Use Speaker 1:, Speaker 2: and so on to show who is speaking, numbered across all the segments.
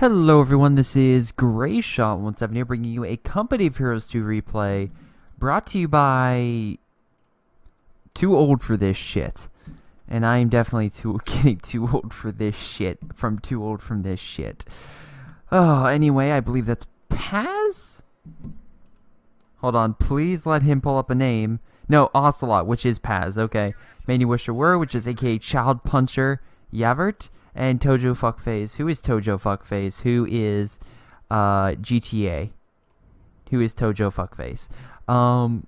Speaker 1: Hello everyone, this is Greyshot 17 here, bringing you a Company of Heroes 2 replay, brought to you by Too Old for This Shit. And I am definitely getting too old for this shit, from Too Old from This Shit. Oh, anyway, I believe that's Paz? Hold on, please let him pull up a name. No, Ocelot, which is Paz, okay. Manu Wisher Were, which is aka Child Puncher Yavert. And Tojo Fuckface. Who is Tojo Fuckface? Who is GTA? Who is Tojo Fuckface? On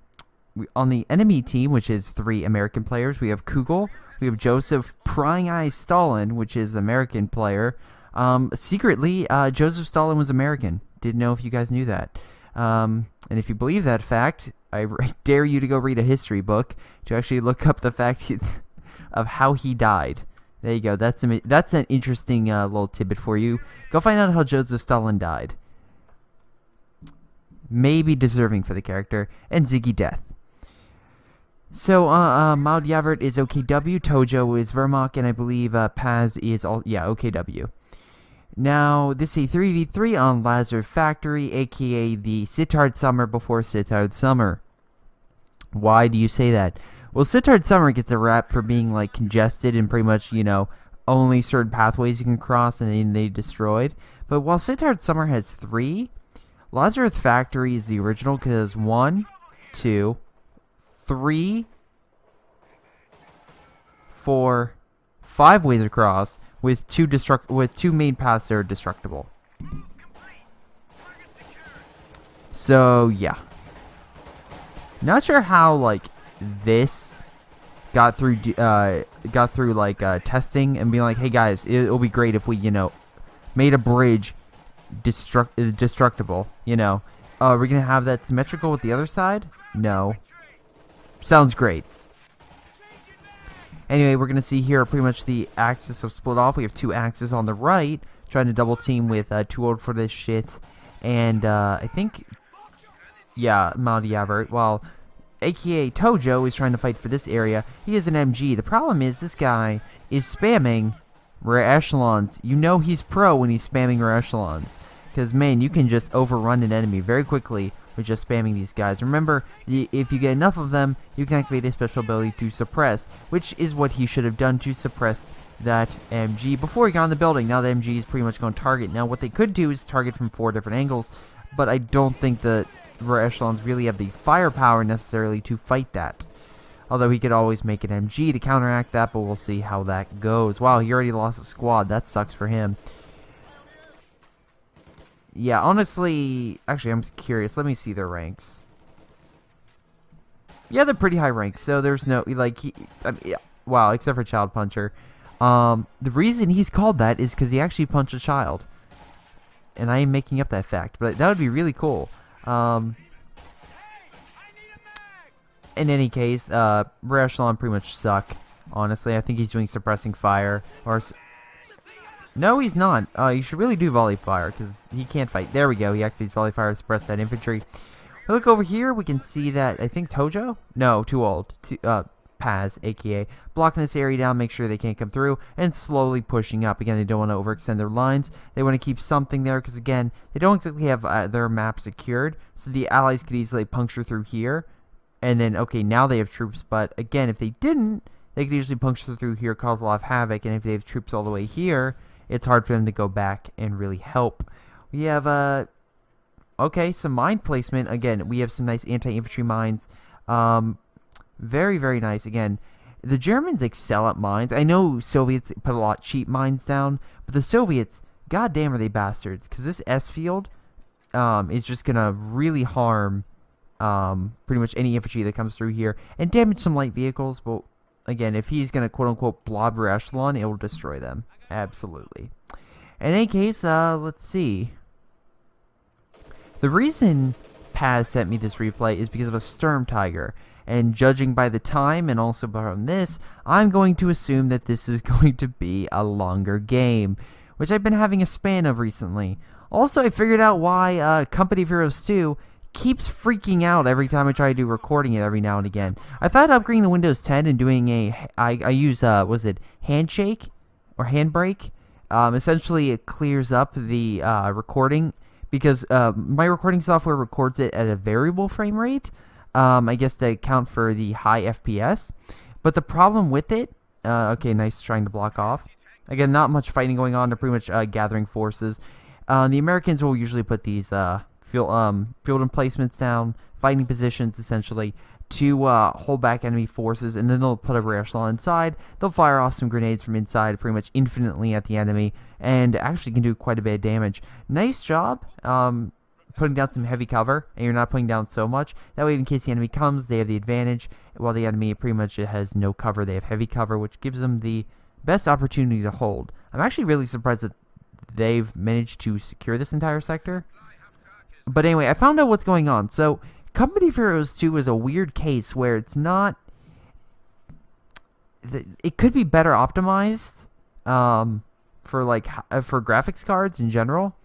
Speaker 1: the enemy team, which is 3 American players, we have Kugel. We have Joseph Prying Eye Stalin, which is American player. Secretly, Joseph Stalin was American. Didn't know if you guys knew that. And if you believe that fact, I dare you to go read a history book to actually look up the fact of how he died. There you go. That's an interesting little tidbit for you. Go find out how Joseph Stalin died. Maybe deserving for the character. And Ziggy Death. So, Maud Yavert is OKW, Tojo is Vermont, and I believe Paz is OKW. Now, this is a 3v3 on Lazar Factory, aka the Sittard Summer before Sittard Summer. Why do you say that? Well, Sittard Summer gets a rap for being, like, congested and pretty much, only certain pathways you can cross and then they destroyed. But while Sittard Summer has 3, Lazarus Factory is the original because 1, 2, 3, 4, 5 ways across with two main paths that are destructible. So, yeah. Not sure how, like, this got through testing and being like, hey guys, it'll be great if we made a bridge destructible. We're gonna have that symmetrical with the other side. No, sounds great. Anyway, we're gonna see here pretty much the axis have split off. We have 2 axes on the right trying to double team with Too Old for This Shit, and I think Maud Yavert, while aka Tojo is trying to fight for this area. He is an MG. The problem is this guy is spamming rare echelons. You know he's pro when he's spamming rare echelons. Because, man, you can just overrun an enemy very quickly with just spamming these guys. Remember, if you get enough of them, you can activate a special ability to suppress, which is what he should have done to suppress that MG before he got in the building. Now the MG is pretty much going to target. Now what they could do is target from 4 different angles, but I don't think the rare echelons really have the firepower necessarily to fight that. Although he could always make an MG to counteract that, but we'll see how that goes. Wow, he already lost a squad. That sucks for him. Yeah, honestly, actually, I'm curious. Let me see their ranks. Yeah, they're pretty high ranks, so there's no, wow, except for Child Puncher. The reason he's called that is because he actually punched a child. And I am making up that fact, but that would be really cool. In any case, rare echelon pretty much suck. Honestly, I think he's doing suppressing fire. No, he's not. You should really do volley fire because he can't fight. There we go. He activates volley fire to suppress that infantry. We look over here. We can see that I think Tojo. No, Too Old. Paz, aka blocking this area down, make sure they can't come through, and slowly pushing up. Again, they don't want to overextend their lines. They want to keep something there because, again, they don't exactly have their map secured, so the allies could easily puncture through here. And then, okay, now they have troops, but again, if they didn't, they could usually puncture through here, cause a lot of havoc, and if they have troops all the way here, it's hard for them to go back and really help. We have, okay, some mine placement. Again, we have some nice anti-infantry mines. Very, very nice. Again, the Germans excel at mines. I know Soviets put a lot of cheap mines down, but the Soviets, goddamn are they bastards. Because this S field is just going to really harm pretty much any infantry that comes through here and damage some light vehicles. But again, if he's going to quote-unquote blob rare echelon, it will destroy them. Absolutely. In any case, let's see. The reason Paz sent me this replay is because of a Sturm Tiger. And judging by the time and also from this, I'm going to assume that this is going to be a longer game, which I've been having a span of recently. Also, I figured out why Company of Heroes 2 keeps freaking out every time I try to do recording it every now and again. I thought upgrading the Windows 10 and doing I use, was it Handshake or Handbrake? Essentially, it clears up the recording because my recording software records it at a variable frame rate, I guess to account for the high FPS. But the problem with it, okay, nice trying to block off. Again, not much fighting going on. They're pretty much gathering forces. The Americans will usually put these field emplacements down, fighting positions essentially, to hold back enemy forces, and then they'll put a rear echelon inside. They'll fire off some grenades from inside pretty much infinitely at the enemy, and actually can do quite a bit of damage. Nice job putting down some heavy cover, and you're not putting down so much. That way, in case the enemy comes, they have the advantage, while the enemy pretty much has no cover. They have heavy cover, which gives them the best opportunity to hold. I'm actually really surprised that they've managed to secure this entire sector. But anyway, I found out what's going on. So, Company of Heroes 2 is a weird case where it's not... It could be better optimized for graphics cards in general.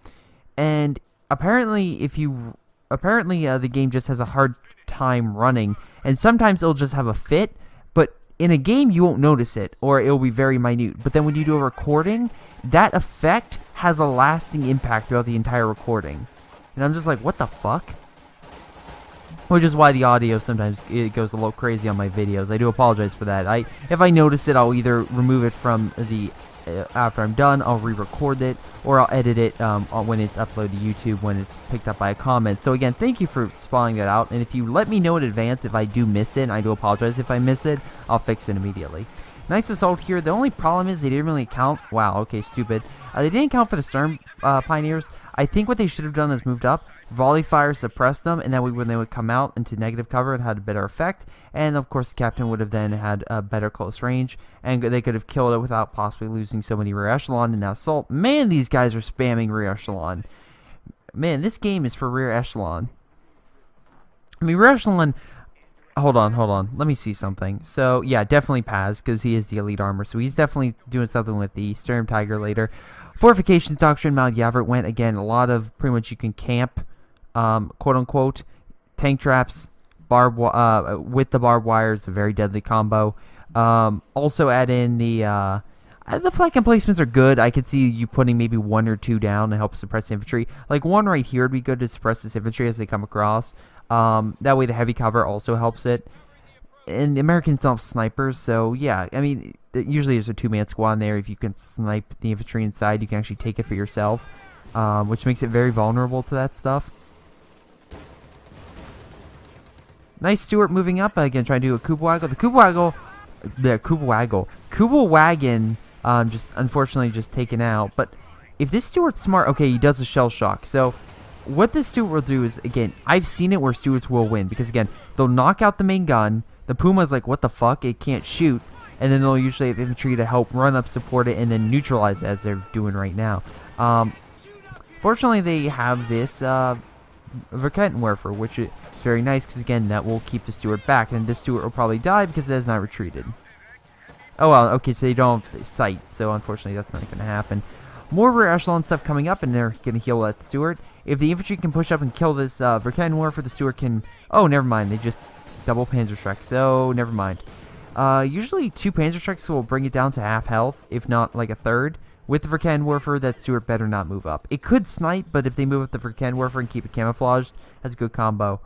Speaker 1: And apparently, the game just has a hard time running. And sometimes it'll just have a fit, but in a game you won't notice it, or it'll be very minute. But then when you do a recording, that effect has a lasting impact throughout the entire recording. And I'm just like, what the fuck? Which is why the audio sometimes it goes a little crazy on my videos. I do apologize for that. If I notice it, I'll either remove it from the after I'm done, I'll re-record it, or I'll edit it when it's uploaded to YouTube when it's picked up by a comment. So again, thank you for spelling that out. And if you let me know in advance if I do miss it, and I do apologize if I miss it, I'll fix it immediately. Nice assault here. The only problem is they didn't really count. Wow, okay, stupid. They didn't count for the Sturm Pioneers. I think what they should have done is moved up, volley fire, suppress them, and that way when they would come out into negative cover, it had a better effect. And of course, the captain would have then had a better close range, and they could have killed it without possibly losing so many rear echelon in that assault. Man, these guys are spamming rear echelon. Man, this game is for rear echelon. I mean, rear echelon. Hold on. Let me see something. So, yeah, definitely Paz, because he is the elite armor. So he's definitely doing something with the Sturm Tiger later. Fortifications Doctrine, Mount Yavert went. Again, a lot of, pretty much you can camp, quote-unquote, tank traps, with the barbed wire. It's a very deadly combo. Also add in the flank emplacements are good. I could see you putting maybe 1 or 2 down to help suppress infantry. Like, 1 right here would be good to suppress this infantry as they come across. That way the heavy cover also helps it. And the Americans don't have snipers, so yeah, I mean, usually there's a 2-man squad in there. If you can snipe the infantry inside, you can actually take it for yourself, which makes it very vulnerable to that stuff. Nice Stuart moving up, again, trying to do a Kubelwaggle. The Kubel wagon, just unfortunately just taken out. But if this Stuart's smart, okay, he does a shell shock, so what this Stuart will do is, again, I've seen it where Stuarts will win, because again, they'll knock out the main gun, the Puma's like, what the fuck, it can't shoot, and then they'll usually have infantry to help run up, support it, and then neutralize it, as they're doing right now. Fortunately, they have this Verkentenwerfer, which is very nice, because again, that will keep the Stuart back, and this Stuart will probably die because it has not retreated. Oh well, okay, so they don't have sight, so unfortunately that's not going to happen. More rear echelon stuff coming up, and they're going to heal that Stuart. If the infantry can push up and kill this Verkentenwerfer, the Stuart can... Oh, never mind. They just double Panzerschreck, so never mind. Usually 2 Panzerschrecks will bring it down to half health, if not like a third. With the Verkentenwerfer, that Stuart better not move up. It could snipe, but if they move up the Verkentenwerfer and keep it camouflaged, that's a good combo.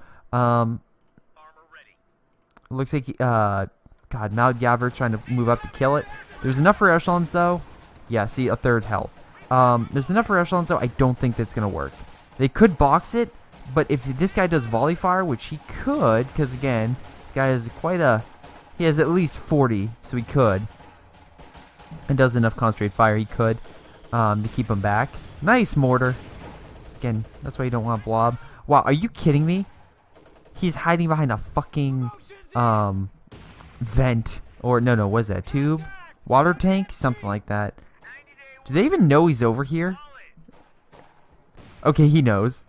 Speaker 1: Looks like... God, Mount Yavert trying to move up to kill it. There's enough rear echelons, though. Yeah, see, a third health. There's enough rear echelons, though. I don't think that's going to work. They could box it, but if this guy does volley fire, which he could, because again, this guy is quite a... He has at least 40, so he could. And does enough concentrated fire, he could, to keep him back. Nice mortar. Again, that's why you don't want a blob. Wow, are you kidding me? He's hiding behind a fucking, vent. Or, no, what is that? Tube? Water tank? Something like that. Do they even know he's over here? Okay, he knows.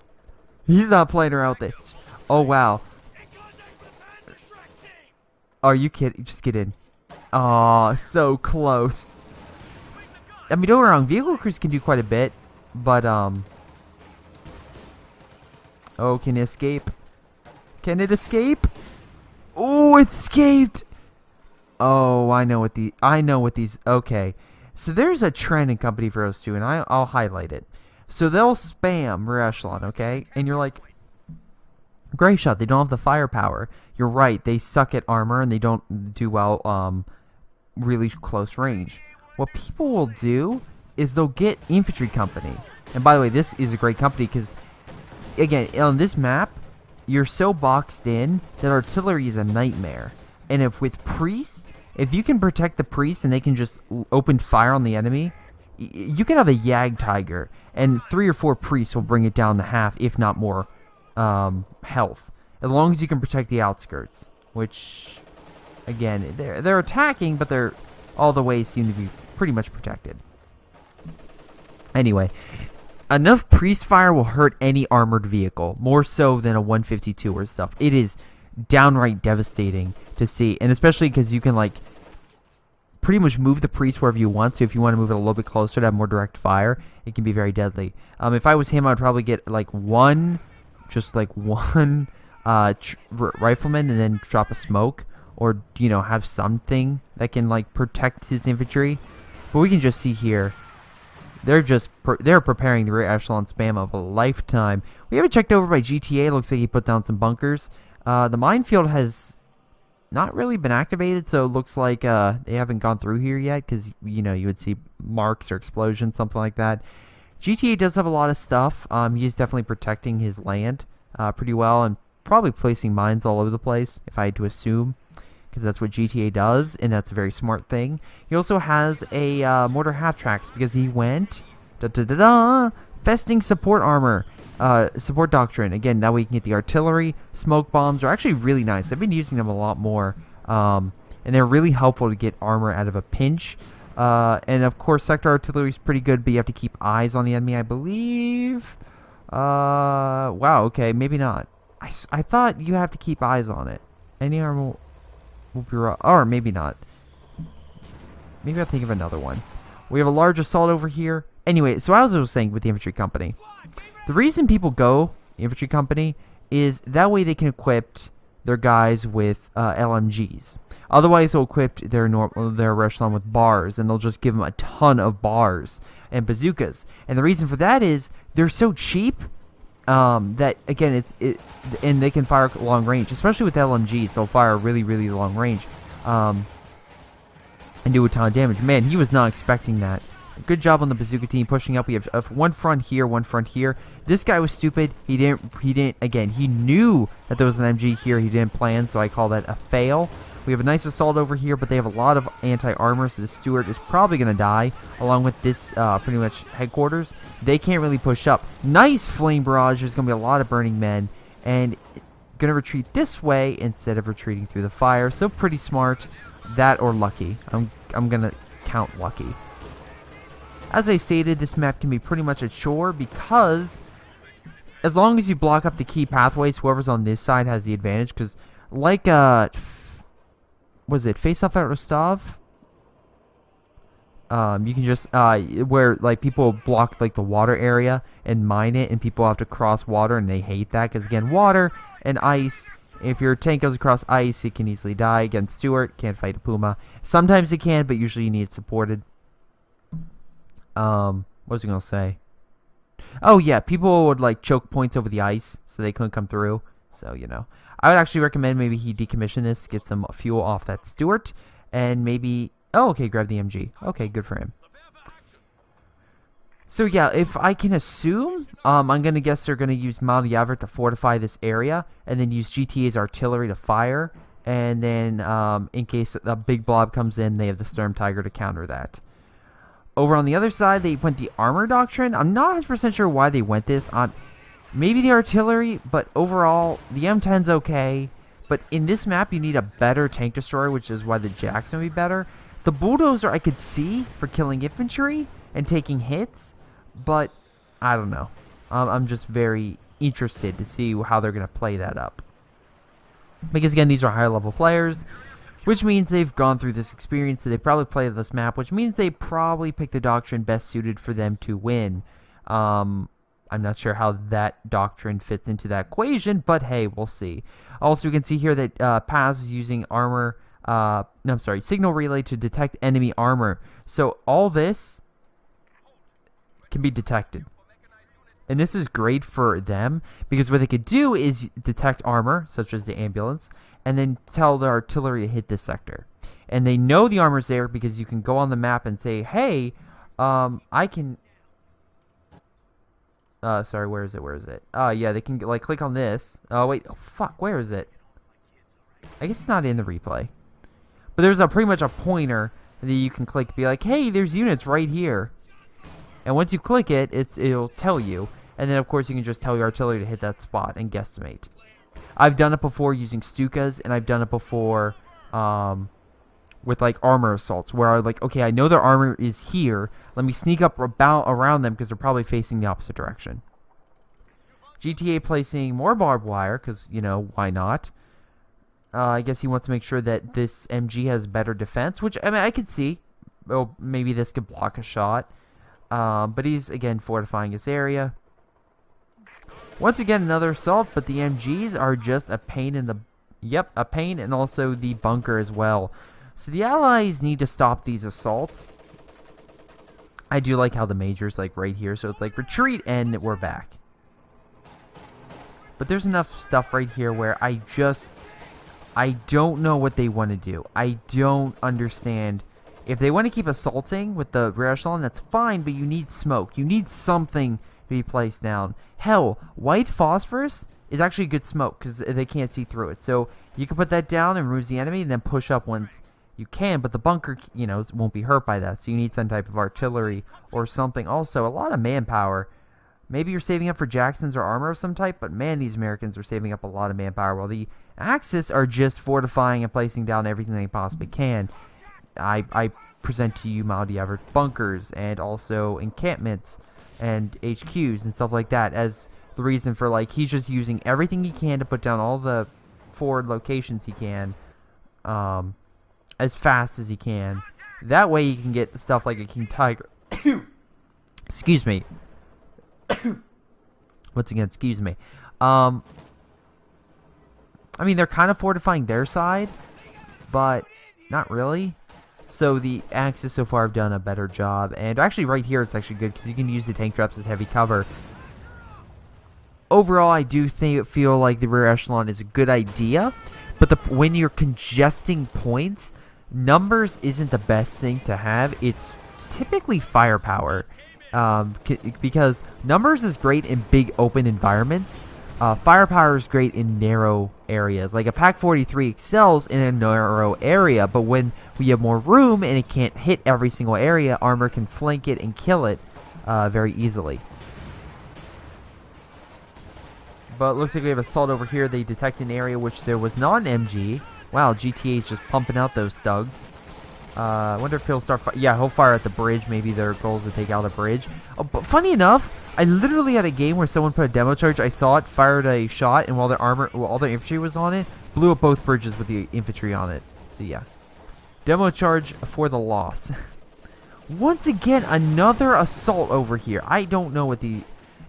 Speaker 1: He's not playing around with it. Oh, wow. Are you kidding? Just get in. Aw, so close. I mean, don't get me wrong. Vehicle crews can do quite a bit. But, oh, can it escape? Can it escape? Oh, it escaped! Oh, I know what these... Okay. So there's a trend in Company for us too, and I'll highlight it. So they'll spam rear echelon, okay? And you're like, Greyshot, they don't have the firepower. You're right, they suck at armor and they don't do well really close range. What people will do is they'll get infantry company. And by the way, this is a great company because, again, on this map, you're so boxed in that artillery is a nightmare. And if with priests, if you can protect the priests and they can just open fire on the enemy, you can have a Yag Tiger, and 3 or 4 priests will bring it down to half, if not more, health. As long as you can protect the outskirts, which, again, they're attacking, but they're all the ways seem to be pretty much protected. Anyway, enough priest fire will hurt any armored vehicle, more so than a 152 or stuff. It is downright devastating to see, and especially because you can, like, pretty much move the priest wherever you want. So if you want to move it a little bit closer to have more direct fire, it can be very deadly. If I was him, I'd probably get like one rifleman and then drop a smoke, or have something that can like protect his infantry. But we can just see here, they're preparing the rear echelon spam of a lifetime. We haven't checked over by GTA. Looks like he put down some bunkers. The minefield has not really been activated, so it looks like they haven't gone through here yet, because you would see marks or explosions, something like that. GTA does have a lot of stuff. He's definitely protecting his land pretty well, and probably placing mines all over the place, if I had to assume, because that's what GTA does, and that's a very smart thing. He also has a mortar half-tracks, because he went festing support armor. Support doctrine. Again, that way you can get the artillery. Smoke bombs are actually really nice. I've been using them a lot more. And they're really helpful to get armor out of a pinch. And of course, sector artillery is pretty good, but you have to keep eyes on the enemy, I believe. Wow, okay, maybe not. I thought you have to keep eyes on it. Any armor will be raw. Or maybe not. Maybe I'll think of another one. We have a large assault over here. Anyway, so as I was saying with the infantry company, the reason people go infantry company is that way they can equip their guys with LMGs. Otherwise, they'll equip their echelon with bars, and they'll just give them a ton of bars and bazookas. And the reason for that is they're so cheap that, again, and they can fire long range, especially with LMGs. They'll fire really, really long range and do a ton of damage. Man, he was not expecting that. Good job on the bazooka team pushing up. We have one front here, one front here. This guy was stupid. He didn't, again, he knew that there was an MG here. He didn't plan, so I call that a fail. We have a nice assault over here, but they have a lot of anti-armor, so the Stuart is probably going to die, along with this pretty much headquarters. They can't really push up. Nice flame barrage. There's going to be a lot of burning men, and going to retreat this way instead of retreating through the fire. So pretty smart. That or lucky. I'm going to count lucky. As I stated, this map can be pretty much a chore because as long as you block up the key pathways, whoever's on this side has the advantage. Because like, was it Face Off at Rostov? You can just, where like people block like the water area and mine it, and people have to cross water, and they hate that because, again, water and ice. If your tank goes across ice, it can easily die. Against Stuart, can't fight a Puma. Sometimes it can, but usually you need it supported. What was I gonna say? Oh yeah, people would like choke points over the ice, so they couldn't come through. So I would actually recommend maybe he decommission this, get some fuel off that Stuart, and maybe. Oh, okay, grab the MG. Okay, good for him. So yeah, if I can assume, I'm gonna guess they're gonna use Malyavert to fortify this area, and then use GTA's artillery to fire, and then in case a big blob comes in, they have the Sturm Tiger to counter that. Over on the other side, they went the armor doctrine. I'm not 100% sure why they went this. Maybe the artillery, but overall, the M10's okay. But in this map, you need a better tank destroyer, which is why the Jackson would be better. The bulldozer I could see for killing infantry and taking hits, but I don't know. I'm just very interested to see how they're going to play that up. Because, again, these are higher level players, which means they've gone through this experience, so they probably played this map, which means they probably picked the doctrine best suited for them to win. I'm not sure how that doctrine fits into that equation, but hey, we'll see. Also, we can see here that Paz is using armor No, I'm sorry, signal relay to detect enemy armor. So all this can be detected. And this is great for them, because what they could do is detect armor, such as the ambulance, and then tell the artillery to hit this sector. And they know the armor's there because you can go on the map and say, hey, I can... sorry, where is it? Yeah, they can, like, click on this. Oh, wait, oh, fuck, where is it? I guess it's not in the replay. But there's pretty much a pointer that you can click to be like, hey, there's units right here. And once you click it, it'll tell you. And then, of course, you can just tell your artillery to hit that spot and guesstimate. I've done it before using Stukas, and I've done it before with, like, armor assaults, where I'm like, okay, I know their armor is here. Let me sneak up around them because they're probably facing the opposite direction. GTA placing more barbed wire because, you know, why not? I guess he wants to make sure that this MG has better defense, which, I mean, I could see. Oh, maybe this could block a shot. But he's, again, fortifying his area. Once again, another assault, but the MGs are just a pain in the... Yep, a pain, and also the bunker as well. So the Allies need to stop these assaults. I do like how the Major's, like, right here. So it's like, retreat, and we're back. But there's enough stuff right here where I don't know what they want to do. I don't understand. If they want to keep assaulting with the rear echelon, that's fine, but you need smoke. You need something to be placed down. Hell, white phosphorus is actually good smoke because they can't see through it. So you can put that down and removes the enemy and then push up once you can. But the bunker, you know, won't be hurt by that. So you need some type of artillery or something. Also, a lot of manpower. Maybe you're saving up for Jacksons or armor of some type, but man, these Americans are saving up a lot of manpower, while the Axis are just fortifying and placing down everything they possibly can. I present to you Mount Everett bunkers and also encampments and HQs and stuff like that as the reason for, like, he's just using everything he can to put down all the forward locations he can as fast as he can. That way he can get stuff like a King Tiger. Excuse me. Once again, excuse me. I mean, they're kind of fortifying their side, but not really. So the Axis so far have done a better job. And actually right here it's actually good because you can use the tank traps as heavy cover. Overall, I do feel like the rear echelon is a good idea. But when you're congesting points, numbers isn't the best thing to have. It's typically firepower. Because numbers is great in big open environments. Firepower is great in narrow areas. Like a Pak-43 excels in a narrow area, but when we have more room and it can't hit every single area, armor can flank it and kill it very easily. But it looks like we have assault over here. They detect an area which there was not an MG. Wow, GTA is just pumping out those thugs. I wonder if he'll start... Yeah, he'll fire at the bridge. Maybe their goal is to take out the bridge. Oh, but funny enough, I literally had a game where someone put a demo charge. I saw it, fired a shot, and while all their infantry was on it, blew up both bridges with the infantry on it. So yeah. Demo charge for the loss. Once again, another assault over here. I don't know what the...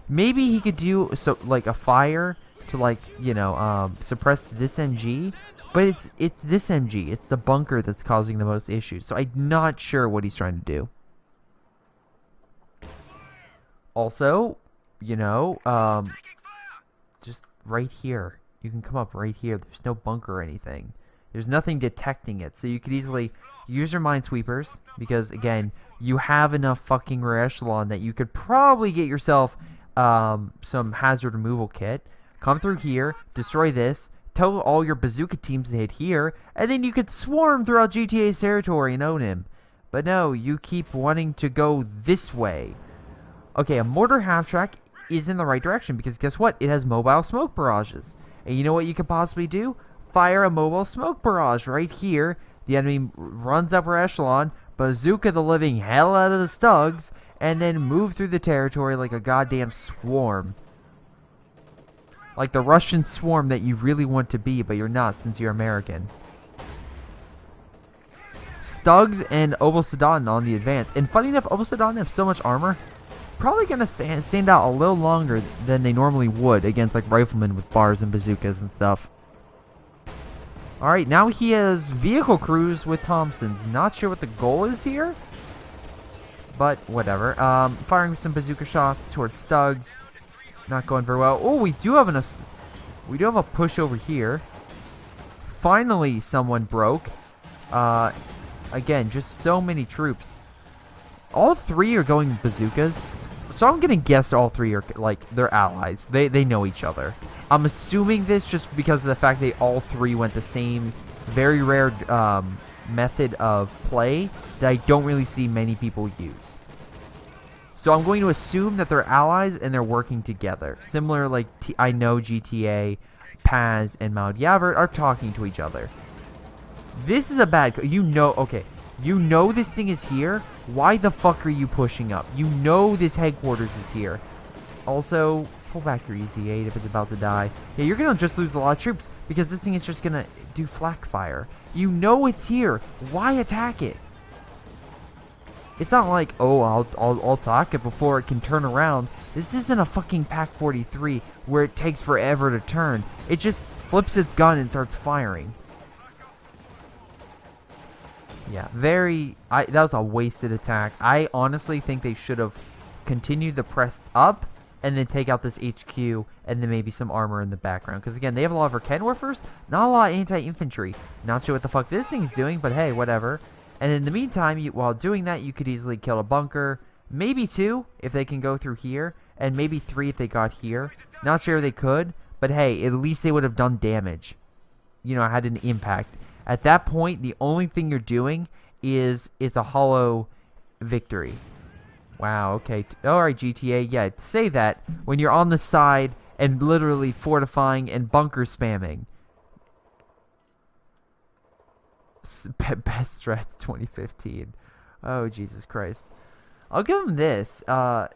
Speaker 1: Maybe he could do, so like, a fire to, like, you know, suppress this MG. But it's this MG. It's the bunker that's causing the most issues. So I'm not sure what he's trying to do. Also, you know, just right here. You can come up right here. There's no bunker or anything. There's nothing detecting it. So you could easily use your minesweepers. Because, again, you have enough fucking rear echelon that you could probably get yourself some hazard removal kit. Come through here. Destroy this. Tell all your bazooka teams to hit here, and then you could swarm throughout GTA's territory and own him. But no, you keep wanting to go this way. Okay, a mortar half-track is in the right direction, because guess what? It has mobile smoke barrages. And you know what you could possibly do? Fire a mobile smoke barrage right here. The enemy runs up our echelon, bazooka the living hell out of the Stugs, and then move through the territory like a goddamn swarm. Like the Russian swarm that you really want to be, but you're not since you're American. Stugs and Obosadon on the advance. And funny enough, Obosadon have so much armor, probably going to stand out a little longer than they normally would against like riflemen with bars and bazookas and stuff. Alright, now he has vehicle crews with Thompsons. Not sure what the goal is here. But, whatever. Firing some bazooka shots towards Stugs. Not going very well. Oh, we do have a push over here. Finally, someone broke. Again, just so many troops. All three are going bazookas. So I'm gonna guess all three are, like, they're allies. They know each other. I'm assuming this just because of the fact they all three went the same very rare method of play that I don't really see many people use. So I'm going to assume that they're allies and they're working together. Similar, like, I know GTA, Paz, and Mount Yavert are talking to each other. This is a bad... okay. You know this thing is here. Why the fuck are you pushing up? You know this headquarters is here. Also, pull back your EZ8 if it's about to die. Yeah, you're going to just lose a lot of troops because this thing is just going to do flak fire. You know it's here. Why attack it? It's not like, oh, I'll attack it before it can turn around. This isn't a fucking Pac 43 where it takes forever to turn. It just flips its gun and starts firing. Yeah, that was a wasted attack. I honestly think they should have continued the press up and then take out this HQ and then maybe some armor in the background. Because again, they have a lot of Arkenwerfers, not a lot of anti-infantry. Not sure what the fuck this thing's doing, but hey, whatever. And in the meantime, while doing that, you could easily kill a bunker. Maybe 2 if they can go through here. And maybe 3 if they got here. Not sure they could, but hey, at least they would have done damage. You know, had an impact. At that point, the only thing you're doing is it's a hollow victory. Wow, okay. Alright, GTA, yeah, say that when you're on the side and literally fortifying and bunker spamming. Best strats 2015. Oh, Jesus Christ. I'll give him this. Alright,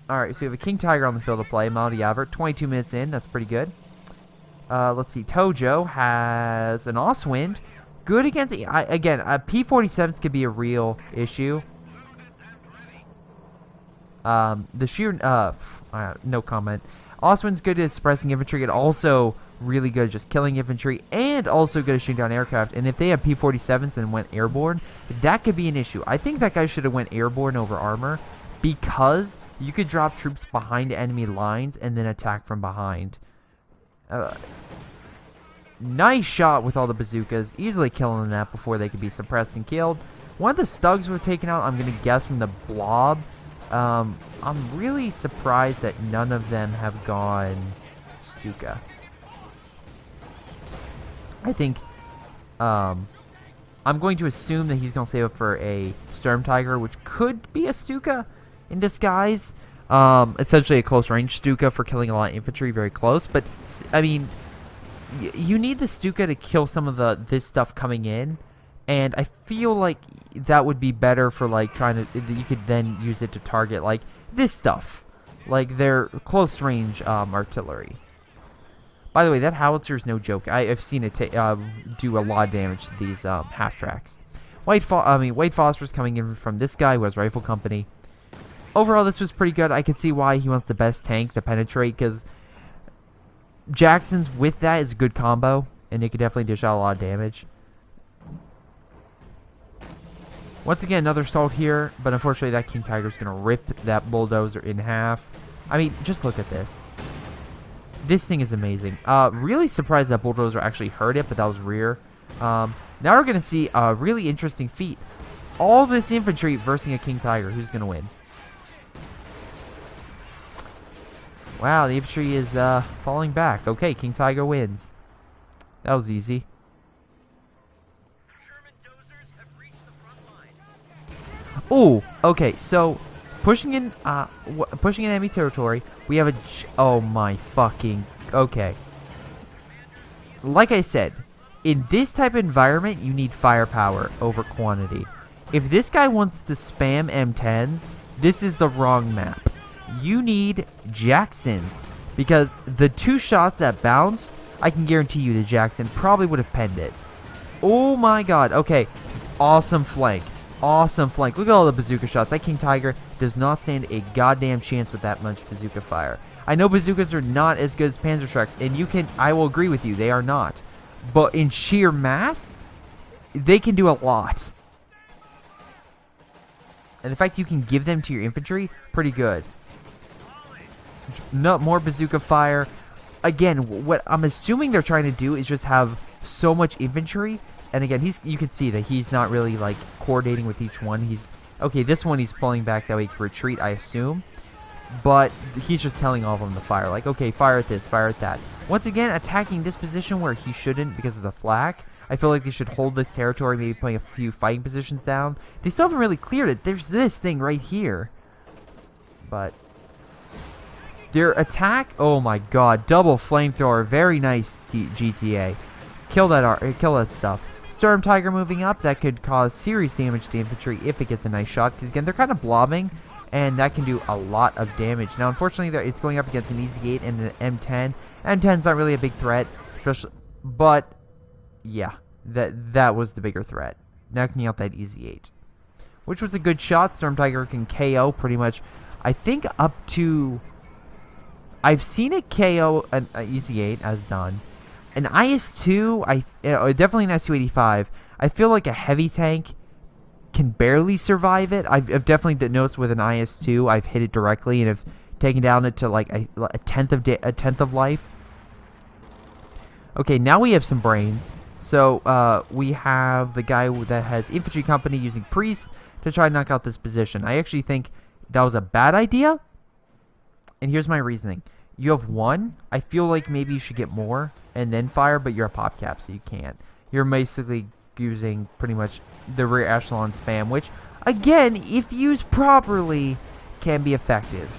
Speaker 1: so we have a King Tiger on the field of play. Mount Yavert, 22 minutes in. That's pretty good. Let's see. Tojo has an Oswind. Good against... again, P-47s could be a real issue. The sheer... no comment. Oswind's good at suppressing infantry and also really good at just killing infantry and also good at shooting down aircraft. And if they have P-47s and went airborne, that could be an issue. I think that guy should have went airborne over armor because you could drop troops behind enemy lines and then attack from behind. Nice shot with all the bazookas. Easily killing that before they could be suppressed and killed. One of the Stugs were taken out, I'm going to guess, from the blob. I'm really surprised that none of them have gone Stuka. I think, I'm going to assume that he's going to save up for a Sturm Tiger, which could be a Stuka in disguise. Essentially a close range Stuka for killing a lot of infantry very close. But, I mean, you need the Stuka to kill some of this stuff coming in. And I feel like that would be better for, like, trying to... You could then use it to target, like, this stuff. Like, their close-range artillery. By the way, that howitzer is no joke. I've seen it do a lot of damage to these half-tracks. White phosphorus coming in from this guy who has Rifle Company. Overall, this was pretty good. I can see why he wants the best tank to penetrate, because Jackson's with that is a good combo, and it could definitely dish out a lot of damage. Once again, another assault here, but unfortunately that King Tiger's going to rip that bulldozer in half. I mean, just look at this. This thing is amazing. Really surprised that bulldozer actually hurt it, but that was rear. Now we're going to see a really interesting feat. All this infantry versus a King Tiger. Who's going to win? Wow, the infantry is falling back. Okay, King Tiger wins. That was easy. Oh, okay, so pushing in enemy territory, we have oh my fucking, okay. Like I said, in this type of environment, you need firepower over quantity. If this guy wants to spam M10s, this is the wrong map. You need Jacksons, because the 2 shots that bounced, I can guarantee you the Jackson probably would have penned it. Oh my god, okay, awesome flank. Awesome flank. Look at all the bazooka shots. That King Tiger does not stand a goddamn chance with that much bazooka fire. I know bazookas are not as good as Panzerschrecks, and I will agree with you, they are not. but in sheer mass, they can do a lot. And the fact you can give them to your infantry, pretty good. No more bazooka fire. Again, what I'm assuming they're trying to do is just have so much infantry. And again, you can see that he's not really like coordinating with each one. Okay, this one he's pulling back that way he can retreat, I assume. But he's just telling all of them to fire. Like, okay, fire at this, fire at that. Once again, attacking this position where he shouldn't because of the flak. I feel like they should hold this territory, maybe putting a few fighting positions down. They still haven't really cleared it. There's this thing right here. But their attack, oh my god, double flamethrower, very nice GTA. Kill that stuff. Sturm Tiger moving up, that could cause serious damage to infantry if it gets a nice shot. Because again, they're kind of blobbing, and that can do a lot of damage. Now, unfortunately, it's going up against an Easy 8 and an M10. M10's not really a big threat, especially, but yeah, that was the bigger threat. Knocking out that Easy 8, which was a good shot. Sturm Tiger can KO pretty much, I think, up to... I've seen it KO an Easy 8 as done. An IS-2, definitely an SU-85. I feel like a heavy tank can barely survive it. I've definitely noticed with an IS-2, I've hit it directly and have taken down it to like a tenth of life. Okay, now we have some brains. So we have the guy that has infantry company using priests to try and knock out this position. I actually think that was a bad idea, and here's my reasoning. You have one. I feel like maybe you should get more and then fire, but you're a pop cap, so you can't. You're basically using pretty much the rear echelon spam, which, again, if used properly, can be effective.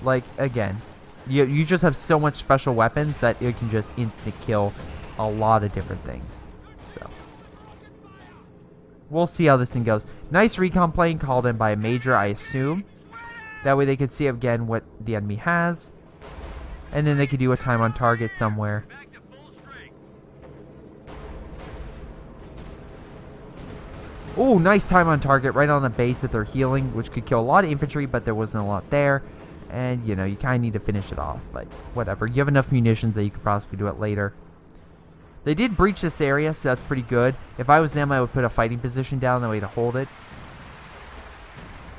Speaker 1: Like, again, you just have so much special weapons that it can just instant kill a lot of different things. So we'll see how this thing goes. Nice recon plane called in by a major, I assume. That way they could see again what the enemy has. And then they could do a time on target somewhere. Oh, nice time on target right on the base that they're healing, which could kill a lot of infantry, but there wasn't a lot there. And, you know, you kind of need to finish it off, but whatever. You have enough munitions that you could possibly do it later. They did breach this area, so that's pretty good. If I was them, I would put a fighting position down that way to hold it.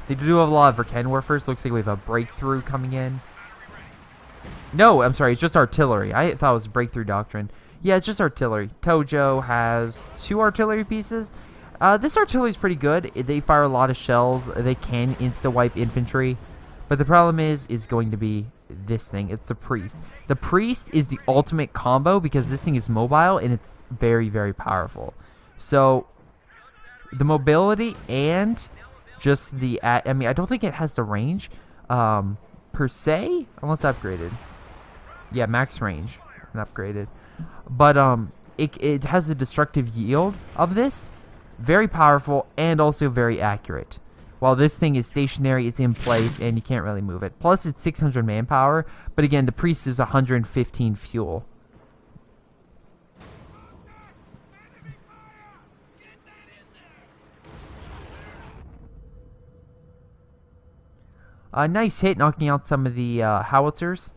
Speaker 1: They do have a lot of Verkenwerfers. Looks like we have a breakthrough coming in. No, I'm sorry, it's just artillery. I thought it was breakthrough doctrine. Yeah, it's just artillery. Tojo has 2 artillery pieces. This artillery is pretty good. They fire a lot of shells. They can insta-wipe infantry. But the problem is going to be this thing. It's the priest. The priest is the ultimate combo because this thing is mobile and it's very, very powerful. So, the mobility and just the... I mean, I don't think it has the range per se, unless upgraded. Yeah, max range and upgraded. But it has a destructive yield of this. Very powerful and also very accurate. While this thing is stationary, it's in place, and you can't really move it. Plus, it's 600 manpower, but again, the priest is 115 fuel. A nice hit, knocking out some of the howitzers.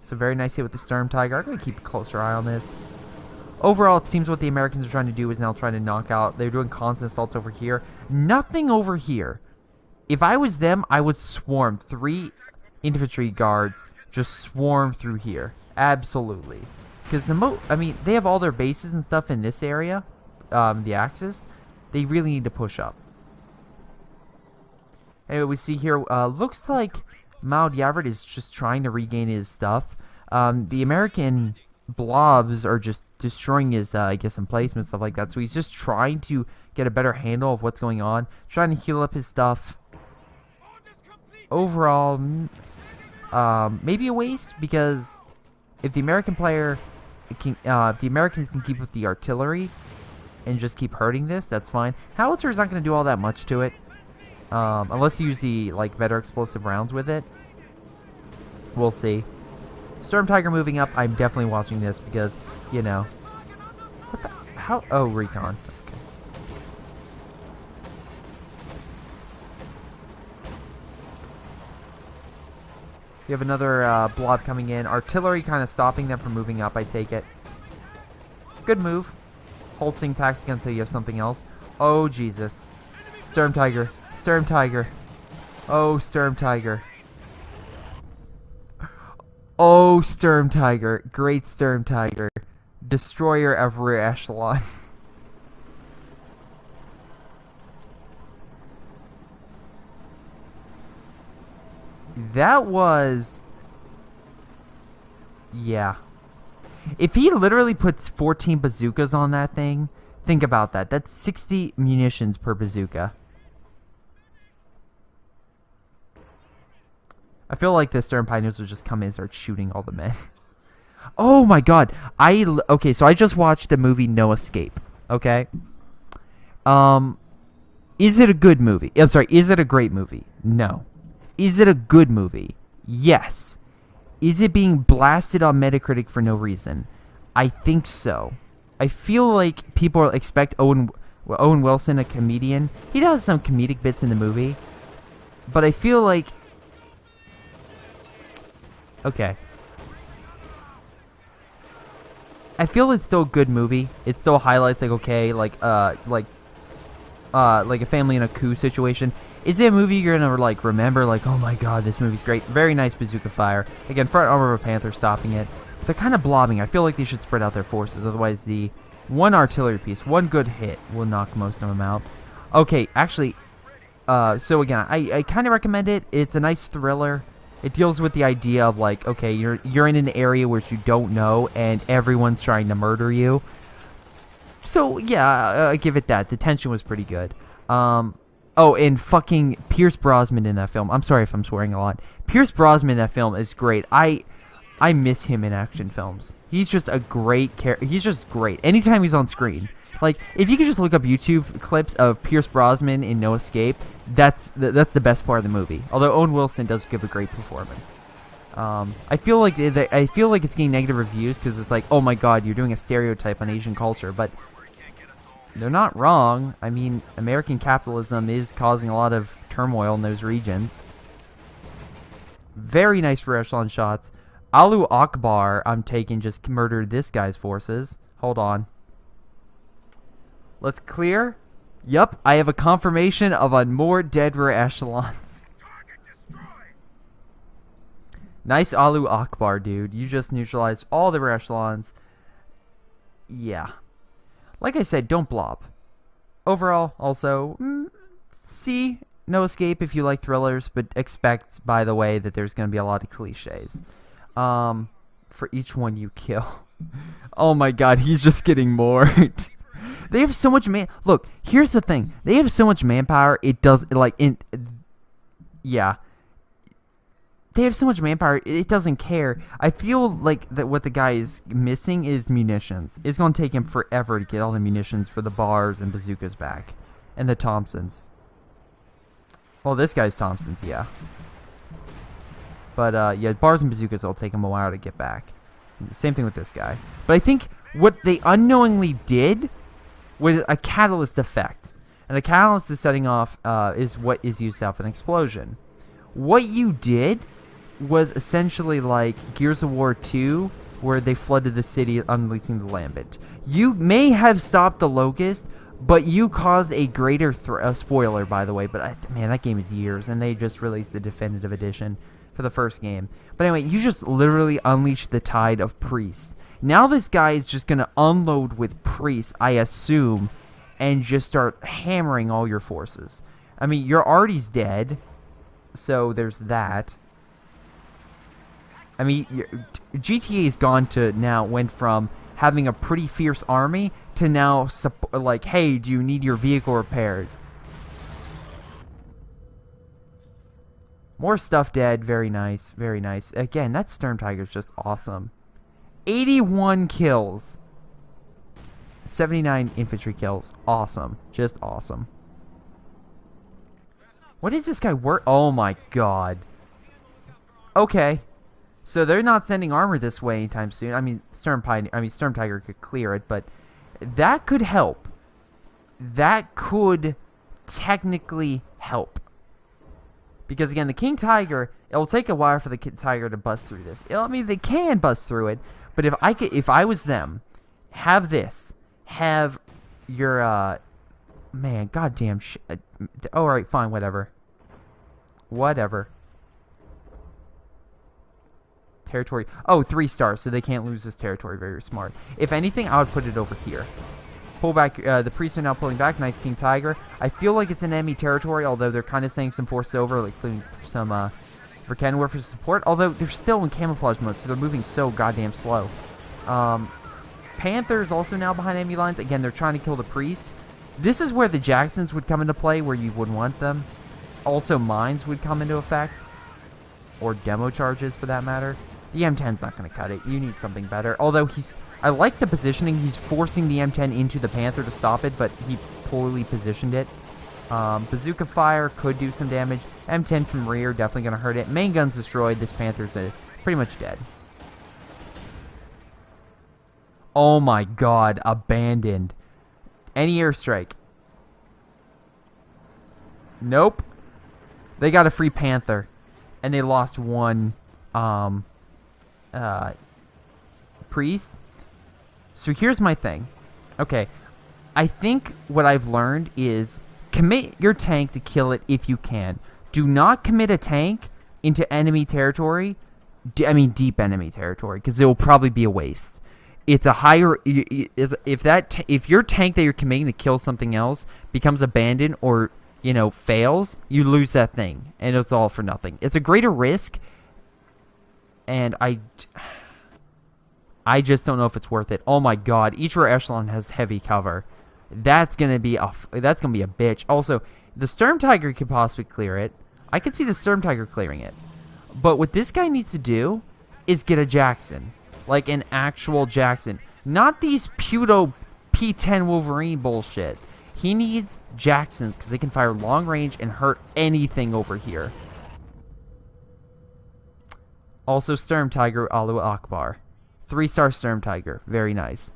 Speaker 1: So very nice hit with the Sturm Tiger. I'm going to keep a closer eye on this. Overall, it seems what the Americans are trying to do is now trying to knock out. They're doing constant assaults over here. Nothing over here. If I was them, I would swarm 3 infantry guards. Just swarm through here. Absolutely. Because I mean, they have all their bases and stuff in this area. The Axis. They really need to push up. Anyway, we see here, looks like Maud Yavert is just trying to regain his stuff. The American blobs are just destroying his, I guess, emplacement, stuff like that. So he's just trying to get a better handle of what's going on. Trying to heal up his stuff. Overall, maybe a waste, because if the American player can, if the Americans can keep with the artillery and just keep hurting this, that's fine. Howitzer is not going to do all that much to it. Unless you use the, like, better explosive rounds with it. We'll see. Sturm Tiger moving up. I'm definitely watching this because, you know. What the? How? Oh, recon. Okay. You have another blob coming in. Artillery kind of stopping them from moving up, I take it. Good move. Halting tactics until you have something else. Oh, Jesus. Sturm Tiger. Sturm Tiger. Oh, Sturm Tiger. Oh, Sturm Tiger. Great Sturm Tiger. Destroyer of rear echelon. That was... Yeah. If he literally puts 14 bazookas on that thing, think about that. That's 60 munitions per bazooka. I feel like the Sturm Pioneers will just come in and start shooting all the men. Oh my god. Okay, so I just watched the movie No Escape. Okay? Is it a good movie? I'm sorry, is it a great movie? No. Is it a good movie? Yes. Is it being blasted on Metacritic for no reason? I think so. I feel like people expect Owen Wilson, a comedian. He does some comedic bits in the movie. But I feel like... Okay. I feel it's still a good movie. It still highlights, like, okay, like a family in a coup situation. Is it a movie you're gonna, like, remember, like, oh my god, this movie's great? Very nice bazooka fire. Again, front armor of a Panther stopping it. But they're kind of blobbing. I feel like they should spread out their forces. Otherwise, the one artillery piece, one good hit will knock most of them out. Okay, actually, so again, I kind of recommend it. It's a nice thriller. It deals with the idea of, like, okay, you're in an area which you don't know, and everyone's trying to murder you. So, yeah, I give it that. The tension was pretty good. Oh, and fucking Pierce Brosnan in that film. I'm sorry if I'm swearing a lot. Pierce Brosnan in that film is great. I miss him in action films. He's just a great character. He's just great. Anytime he's on screen. Like, if you could just look up YouTube clips of Pierce Brosnan in No Escape, that's the best part of the movie. Although Owen Wilson does give a great performance. I feel like it's getting negative reviews because it's like, oh my god, you're doing a stereotype on Asian culture, but they're not wrong. I mean, American capitalism is causing a lot of turmoil in those regions. Very nice rear echelon shots. Alu Akbar, I'm taking, just murdered this guy's forces. Hold on. Let's clear. Yup, I have a confirmation of more dead rear echelons. Nice Alu Akbar, dude. You just neutralized all the rear echelons. Yeah. Like I said, don't blob. Overall, also, see No Escape if you like thrillers, but expect, by the way, that there's going to be a lot of cliches. For each one you kill. Oh my god, he's just getting more. They have so much Look, here's the thing. They have so much manpower, it does, like, yeah. They have so much manpower, it doesn't care. I feel like that what the guy is missing is munitions. It's going to take him forever to get all the munitions for the bars and bazookas back. And the Thompsons. Well, this guy's Thompsons, yeah. But, yeah, bars and bazookas will take him a while to get back. Same thing with this guy. But I think what they unknowingly did was a catalyst effect. And a catalyst is setting off, is what is used to have an explosion. What you did was essentially like Gears of War 2, where they flooded the city, unleashing the Lambent. You may have stopped the Locust, but you caused a greater spoiler, by the way, but man, that game is years, and they just released the definitive edition for the first game. But anyway, you just literally unleashed the tide of priests. Now this guy is just going to unload with priests, I assume, and just start hammering all your forces. I mean, your arty's dead, so there's that. I mean, GTA's gone to now, went from having a pretty fierce army to now, like, hey, do you need your vehicle repaired? More stuff dead. Very nice. Very nice. Again, that Sturm Tiger's just awesome. 81 kills. 79 infantry kills. Awesome. Just awesome. What is this guy work? Oh my god. Okay. So they're not sending armor this way anytime soon. I mean, Sturm Tiger could clear it, but that could help. That could technically help. Because again, the King Tiger, it'll take a while for the King Tiger to bust through this. I mean, they can bust through it, but if I was them, have this. Have your, man, goddamn shit. Oh, alright, fine, whatever. Whatever. Territory. Oh, 3 stars, so they can't lose this territory. Very smart. If anything, I would put it over here. Pull back. The priests are now pulling back. Nice King Tiger. I feel like it's an enemy territory, although they're kind of sending some forces over, like including some for cannon warfare support. Although they're still in camouflage mode, so they're moving so goddamn slow. Panther is also now behind enemy lines. Again, they're trying to kill the priests. This is where the Jacksons would come into play, where you would want them. Also, mines would come into effect, or demo charges for that matter. The M10's not going to cut it. You need something better. Although I like the positioning. He's forcing the M10 into the Panther to stop it, but he poorly positioned it. Bazooka fire could do some damage. M10 from rear, definitely going to hurt it. Main gun's destroyed. This Panther's pretty much dead. Oh my god, abandoned. Any airstrike. Nope. They got a free Panther. And they lost one priest. So here's my thing. Okay. I think what I've learned is commit your tank to kill it if you can. Do not commit a tank into enemy territory. Deep enemy territory, because it will probably be a waste. It's a higher if your tank that you're committing to kill something else becomes abandoned or fails, you lose that thing and it's all for nothing. It's a greater risk, and I just don't know if it's worth it. Oh my god, each rear echelon has heavy cover. That's gonna be a bitch. Also, the Sturm Tiger could possibly clear it. I could see the Sturm Tiger clearing it. But what this guy needs to do is get a Jackson. Like an actual Jackson. Not these Puto P10 Wolverine bullshit. He needs Jacksons because they can fire long range and hurt anything over here. Also, Sturm Tiger, Allahu Akbar. 3-star Sturm Tiger. Very nice.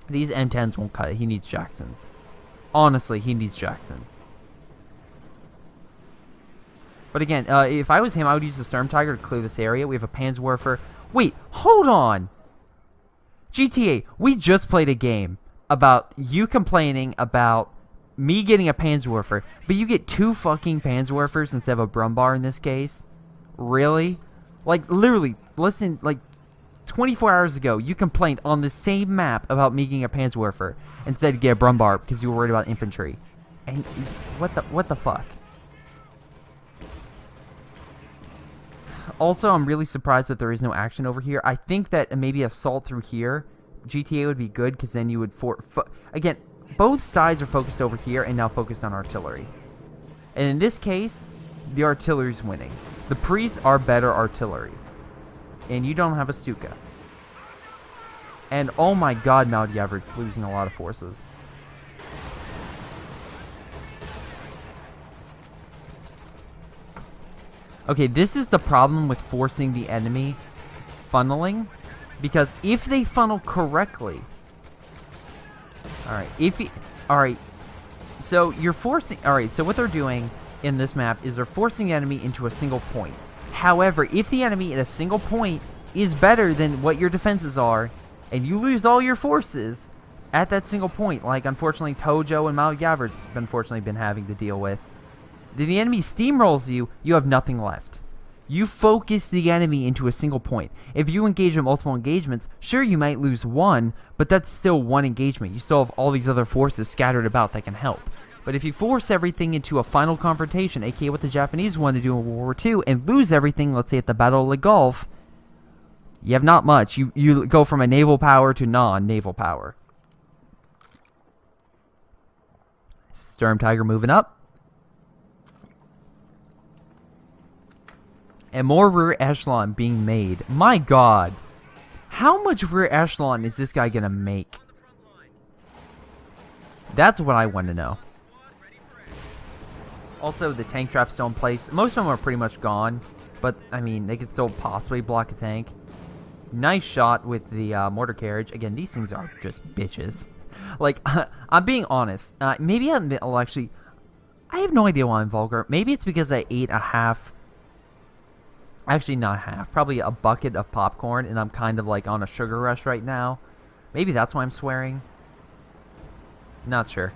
Speaker 1: These M10s won't cut it. He needs Jacksons. Honestly, he needs Jacksons. But again, if I was him, I would use the Sturm Tiger to clear this area. We have a Panzerwerfer. Wait, hold on. GTA, we just played a game about you complaining about me getting a Panzerwerfer, but you get 2 fucking Panzerwerfers instead of a Brumbar in this case? Really? Like, literally, listen, like, 24 hours ago, you complained on the same map about me getting a Panzerwerfer instead of get a Brumbar because you were worried about infantry. And what the fuck? Also, I'm really surprised that there is no action over here. I think that maybe assault through here, GTA would be good, because then you would... Again, both sides are focused over here and now focused on artillery. And in this case, the artillery's winning. The priests are better artillery. And you don't have a Stuka. And oh my god, Mount Everett's losing a lot of forces. Okay, this is the problem with forcing the enemy funneling, because if they funnel correctly, alright, so you're forcing, alright, so what they're doing in this map is they're forcing the enemy into a single point. However, if the enemy at a single point is better than what your defenses are, and you lose all your forces at that single point, like unfortunately Tojo and Mount Everett's unfortunately been having to deal with, then the enemy steamrolls you, you have nothing left. You focus the enemy into a single point. If you engage in multiple engagements, sure, you might lose one, but that's still one engagement. You still have all these other forces scattered about that can help. But if you force everything into a final confrontation, aka what the Japanese wanted to do in World War II, and lose everything, let's say at the Battle of the Gulf, you have not much. You go from a naval power to non-naval power. Sturm Tiger moving up. And more rear echelon being made. My god. How much rear echelon is this guy going to make? That's what I want to know. Also, the tank trap's still in place. Most of them are pretty much gone. But, I mean, they could still possibly block a tank. Nice shot with the mortar carriage. Again, these things are just bitches. Like, I'm being honest. Maybe I'll actually... I have no idea why I'm vulgar. Maybe it's because I ate a half... Actually, not half. Probably a bucket of popcorn, and I'm kind of like on a sugar rush right now. Maybe that's why I'm swearing. Not sure.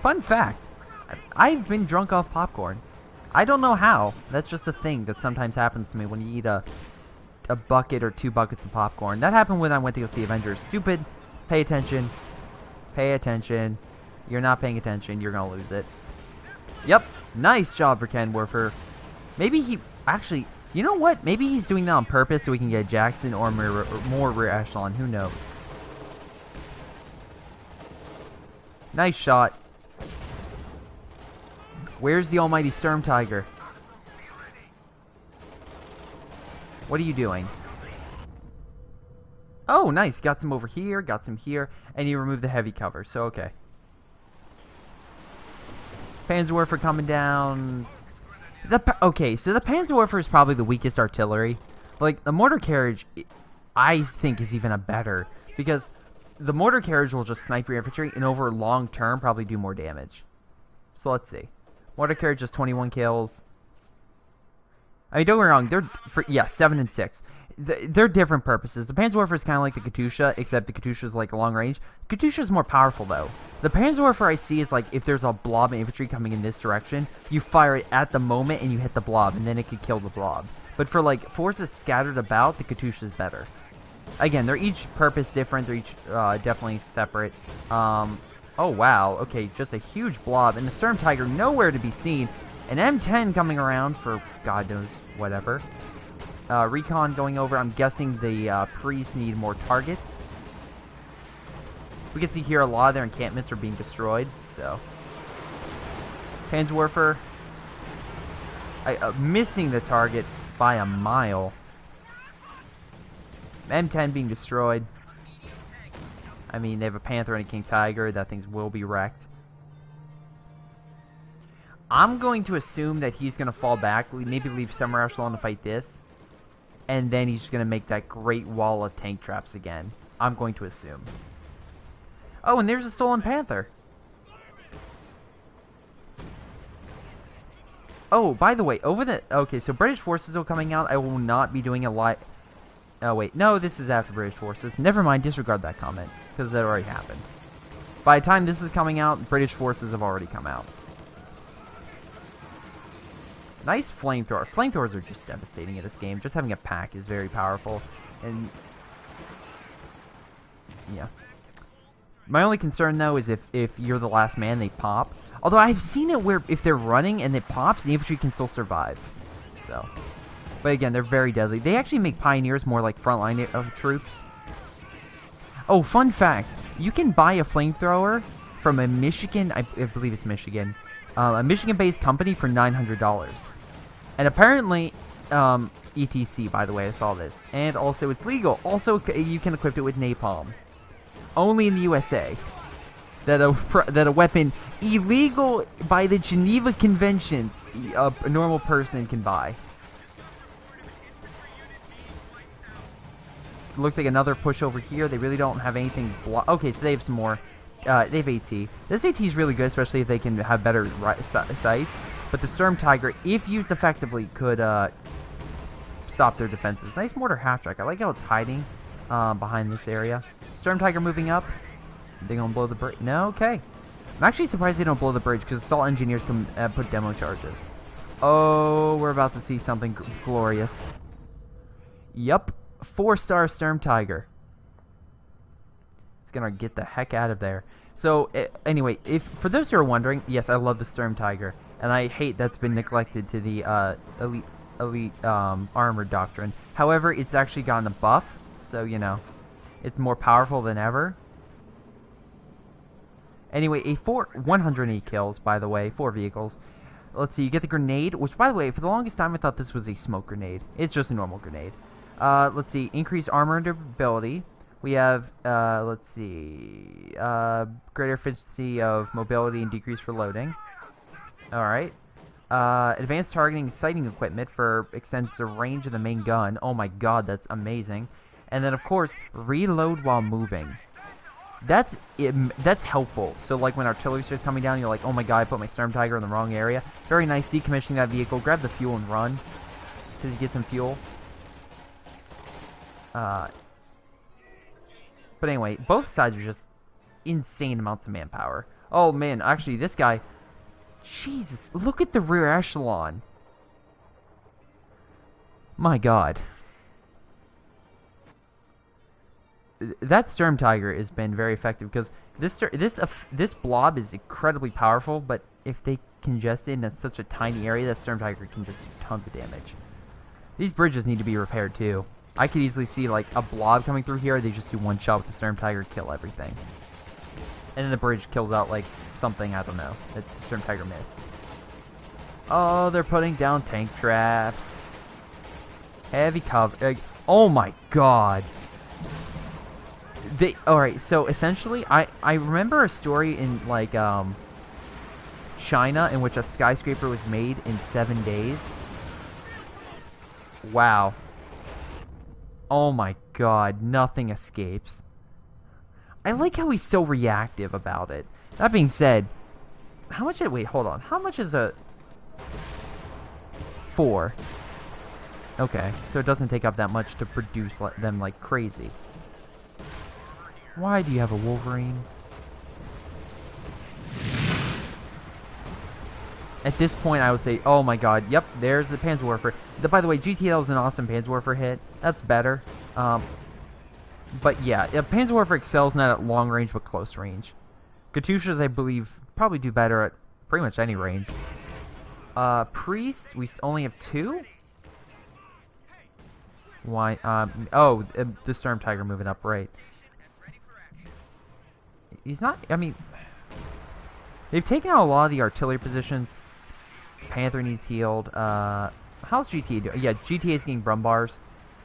Speaker 1: Fun fact. I've been drunk off popcorn. I don't know how. That's just a thing that sometimes happens to me when you eat a bucket or 2 buckets of popcorn. That happened when I went to go see Avengers. Stupid. Pay attention. Pay attention. You're not paying attention. You're going to lose it. Yep. Nice job for Ken Werfer. Maybe he... Actually, you know what? Maybe he's doing that on purpose so we can get Jackson or more rear echelon. Who knows? Nice shot. Where's the almighty Sturm Tiger? What are you doing? Oh, nice. Got some over here, got some here, and you removed the heavy cover, so okay. Panzerwerfer coming down. Okay, so the Panzerwerfer is probably the weakest artillery. Like, the mortar carriage, I think, is even a better, because the mortar carriage will just snipe your infantry, and over long term, probably do more damage. So let's see. Mortar carriage just 21 kills. I mean, don't get me wrong, they're 7 and 6. They're different purposes. The Panzerwerfer is kind of like the Katusha, except the Katusha is like long range. Katusha is more powerful though. The Panzerwerfer I see is like if there's a blob of infantry coming in this direction, you fire it at the moment and you hit the blob, and then it could kill the blob. But for like forces scattered about, the Katusha is better. Again, they're each purpose different. They're each definitely separate. Oh wow, okay, just a huge blob, and the Sturm Tiger nowhere to be seen. An M10 coming around for God knows whatever. Recon going over. I'm guessing the priests need more targets. We can see here a lot of their encampments are being destroyed. So, Panzerwerfer missing the target by a mile. M10 being destroyed. I mean, they have a Panther and a King Tiger. That things will be wrecked. I'm going to assume that he's going to fall back. Maybe leave Summer Echelon to fight this. And then he's just going to make that great wall of tank traps again. I'm going to assume. Oh, and there's a stolen Panther. Oh, by the way, okay, so British forces are coming out. I will not be doing a live... Oh, wait. No, this is after British forces. Never mind, disregard that comment. Because that already happened. By the time this is coming out, British forces have already come out. Nice flamethrower. Flamethrowers are just devastating in this game. Just having a pack is very powerful. And yeah. My only concern though is if you're the last man, they pop. Although I've seen it where if they're running and it pops, the infantry can still survive. So, but again, they're very deadly. They actually make pioneers more like frontline of troops. Oh, fun fact. You can buy a flamethrower from a Michigan, I believe it's Michigan, a Michigan-based company for $900. And apparently, ETC, by the way, I saw this. And also, it's legal. Also, you can equip it with napalm. Only in the USA. That a weapon illegal by the Geneva Conventions, a normal person can buy. Looks like another push over here. They really don't have anything. Okay, so they have some more. They have AT. This AT is really good, especially if they can have better sights. But the Sturm Tiger, if used effectively, could stop their defenses. Nice mortar half-track. I like how it's hiding behind this area. Sturm Tiger moving up. They gonna blow the bridge? No? Okay. I'm actually surprised they don't blow the bridge, because assault engineers can put demo charges. Oh, we're about to see something glorious. Yup. 4-star Sturm Tiger. It's gonna get the heck out of there. So, anyway, for those who are wondering, yes, I love the Sturm Tiger. And I hate that's been neglected to the elite armor doctrine. However, it's actually gotten a buff, so, you know, it's more powerful than ever. Anyway, 108 kills, by the way, 4 vehicles. Let's see, you get the grenade, which, by the way, for the longest time I thought this was a smoke grenade. It's just a normal grenade. Let's see, increased armor and durability. We have, let's see, greater efficiency of mobility and decreased reloading. Alright. Advanced targeting sighting equipment extends the range of the main gun. Oh my god, that's amazing. And then, of course, reload while moving. That's helpful. So, like, when artillery starts coming down, you're like, oh my god, I put my Sturm Tiger in the wrong area. Very nice, decommissioning that vehicle. Grab the fuel and run. Because you get some fuel. But anyway, both sides are just insane amounts of manpower. Oh, man. Actually, this guy... Jesus. Look at the rear echelon. My God. That Sturm Tiger has been very effective because this blob is incredibly powerful, but if they congest it in such a tiny area, that Sturm Tiger can just do tons of damage. These bridges need to be repaired too. I could easily see like a blob coming through here. They just do one shot with the Sturm Tiger, kill everything, and then the bridge kills out like something, I don't know, that the Sturm Tiger missed. Oh, they're putting down tank traps. Heavy cover. Oh my God. Alright, so essentially, I remember a story in, like, China in which a skyscraper was made in 7 days. Wow. Oh my God, nothing escapes. I like how he's so reactive about it. That being said, how much... Wait, hold on. How much is a... 4? Okay, so it doesn't take up that much to produce them like crazy. Why do you have a Wolverine? At this point, I would say, oh my God, yep, there's the Panzerwerfer. By the way, GTL is an awesome Panzerwerfer hit. That's better. But yeah, Panzerwerfer excels not at long range, but close range. Katyushas, I believe, probably do better at pretty much any range. Priest, we only have 2? Why? Oh, the Sturm Tiger moving up, right. He's not... I mean... They've taken out a lot of the artillery positions. Panther needs healed. How's GTA doing? Yeah, GTA is getting Brumbars.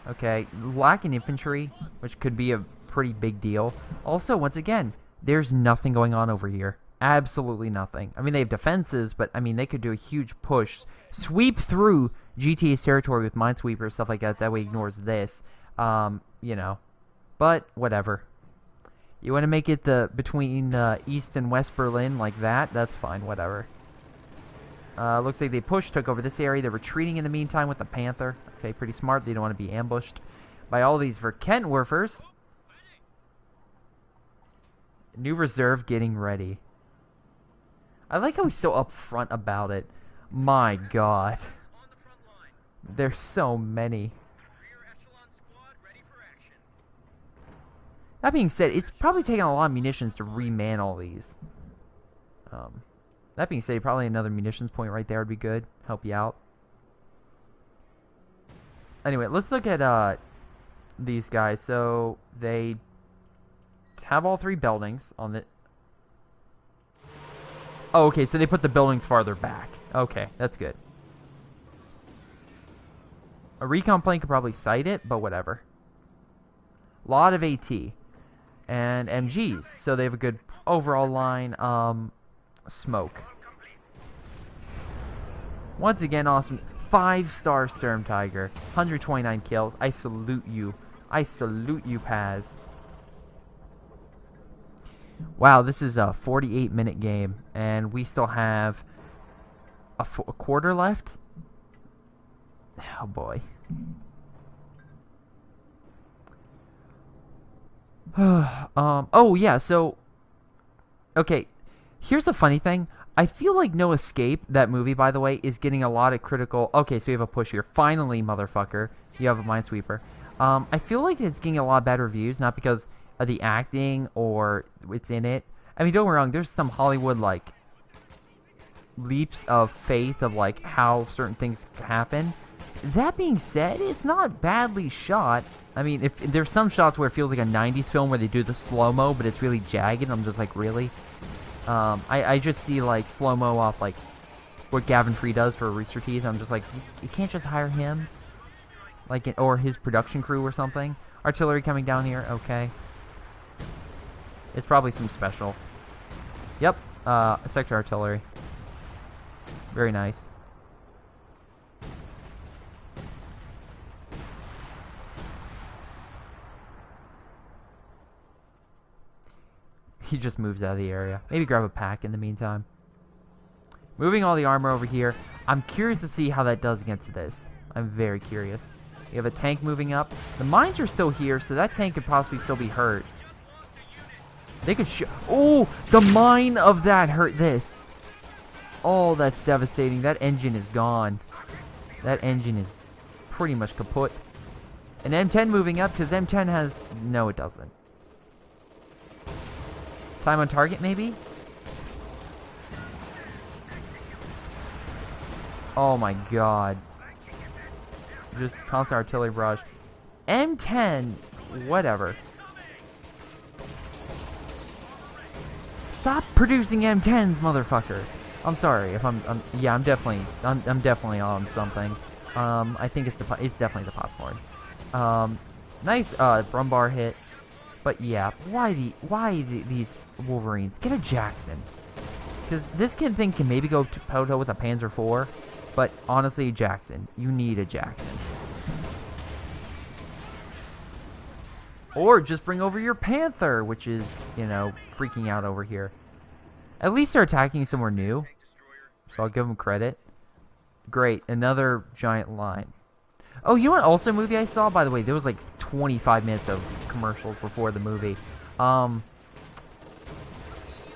Speaker 1: Okay. Lacking infantry, which could be a pretty big deal. Also, once again, there's nothing going on over here. Absolutely nothing. I mean, they have defenses, but, I mean, they could do a huge push. Sweep through GTA's territory with Minesweeper, stuff like that. That way ignores this. You know. But, whatever. You want to make it between East and West Berlin like that? That's fine, whatever. Looks like they took over this area. They're retreating in the meantime with the Panther. Okay, pretty smart. They don't want to be ambushed by all these Verkentwerfers. New reserve getting ready. I like how he's so upfront about it. My God. There's so many. That being said, it's probably taking a lot of munitions to reman all these. That being said, probably another munitions point right there would be good. Help you out. Anyway, let's look at these guys. So, they have all 3 buildings on the... Oh, okay, so they put the buildings farther back. Okay, that's good. A recon plane could probably sight it, but whatever. Lot of AT. And MGs, so they have a good overall line. Smoke. Once again, awesome. 5-star Sturm Tiger. 129 kills. I salute you. I salute you, Paz. Wow, this is a 48-minute game, and we still have a quarter left. Oh, boy. Oh, yeah, so... Okay, here's a funny thing. I feel like No Escape, that movie, by the way, is getting a lot of critical... Okay, so you have a push here. Finally, motherfucker. You have a Minesweeper. I feel like it's getting a lot of bad reviews, not because of the acting or it's in it. I mean, don't get me wrong, there's some Hollywood, like, leaps of faith of, like, how certain things happen. That being said, it's not badly shot. I mean, if there's some shots where it feels like a 90s film where they do the slow-mo, but it's really jagged, I'm just like, really? I just see, like, slow-mo off, like, what Gavin Free does for Rooster Teeth. I'm just like, you can't just hire him? Like, or his production crew or something? Artillery coming down here, okay. It's probably some special. Yep, sector artillery. Very nice. He just moves out of the area. Maybe grab a pack in the meantime. Moving all the armor over here. I'm curious to see how that does against this. I'm very curious. You have a tank moving up. The mines are still here, so that tank could possibly still be hurt. They could shoot. Oh, the mine of that hurt this. Oh, that's devastating. That engine is gone. That engine is pretty much kaput. An M10 moving up because M10 has... No, it doesn't. Time on target, maybe? Oh my god. Just constant artillery barrage. M10, whatever. Stop producing M10s, motherfucker. I'm sorry if I'm definitely on something. I think it's definitely the popcorn. Nice Brumbar hit. But yeah, why these Wolverines? Get a Jackson. Because this thing can maybe go toe-to-toe with a Panzer IV. But honestly, Jackson. You need a Jackson. Or just bring over your Panther, which is, you know, freaking out over here. At least they're attacking somewhere new. So I'll give them credit. Great, another giant line. Oh, you know what also movie I saw? By the way, there was like 25 minutes of commercials before the movie. A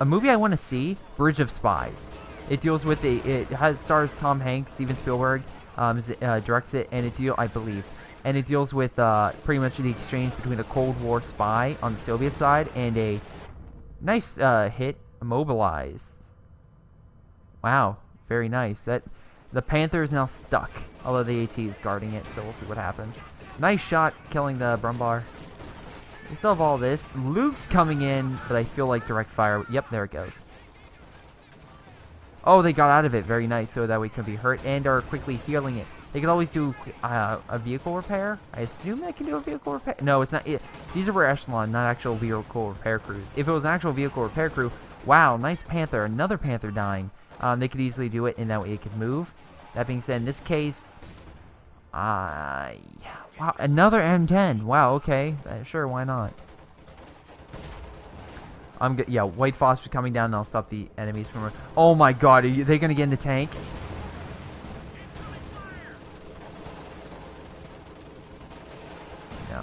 Speaker 1: movie I want to see, Bridge of Spies. It deals with it stars Tom Hanks, Steven Spielberg, directs it, and I believe, and it deals with pretty much the exchange between a Cold War spy on the Soviet side and a nice hit, immobilized. Wow, very nice. The Panther is now stuck, although the AT is guarding it, so we'll see what happens. Nice shot, killing the Brumbar. We still have all this. Luke's coming in, but I feel like direct fire. Yep, there it goes. Oh, they got out of it. Very nice, so that we can be hurt and are quickly healing it. They could always do a vehicle repair. I assume they can do a vehicle repair. No, it's not. These are Echelon, not actual vehicle repair crews. If it was an actual vehicle repair crew, wow, nice Panther. Another Panther dying. They could easily do it, and that way it could move. That being said, in this case, wow, another M10. Wow, okay, sure, why not? Yeah, white phosphorus coming down, and I'll stop the enemies from... Oh my god, are they gonna get in the tank? No.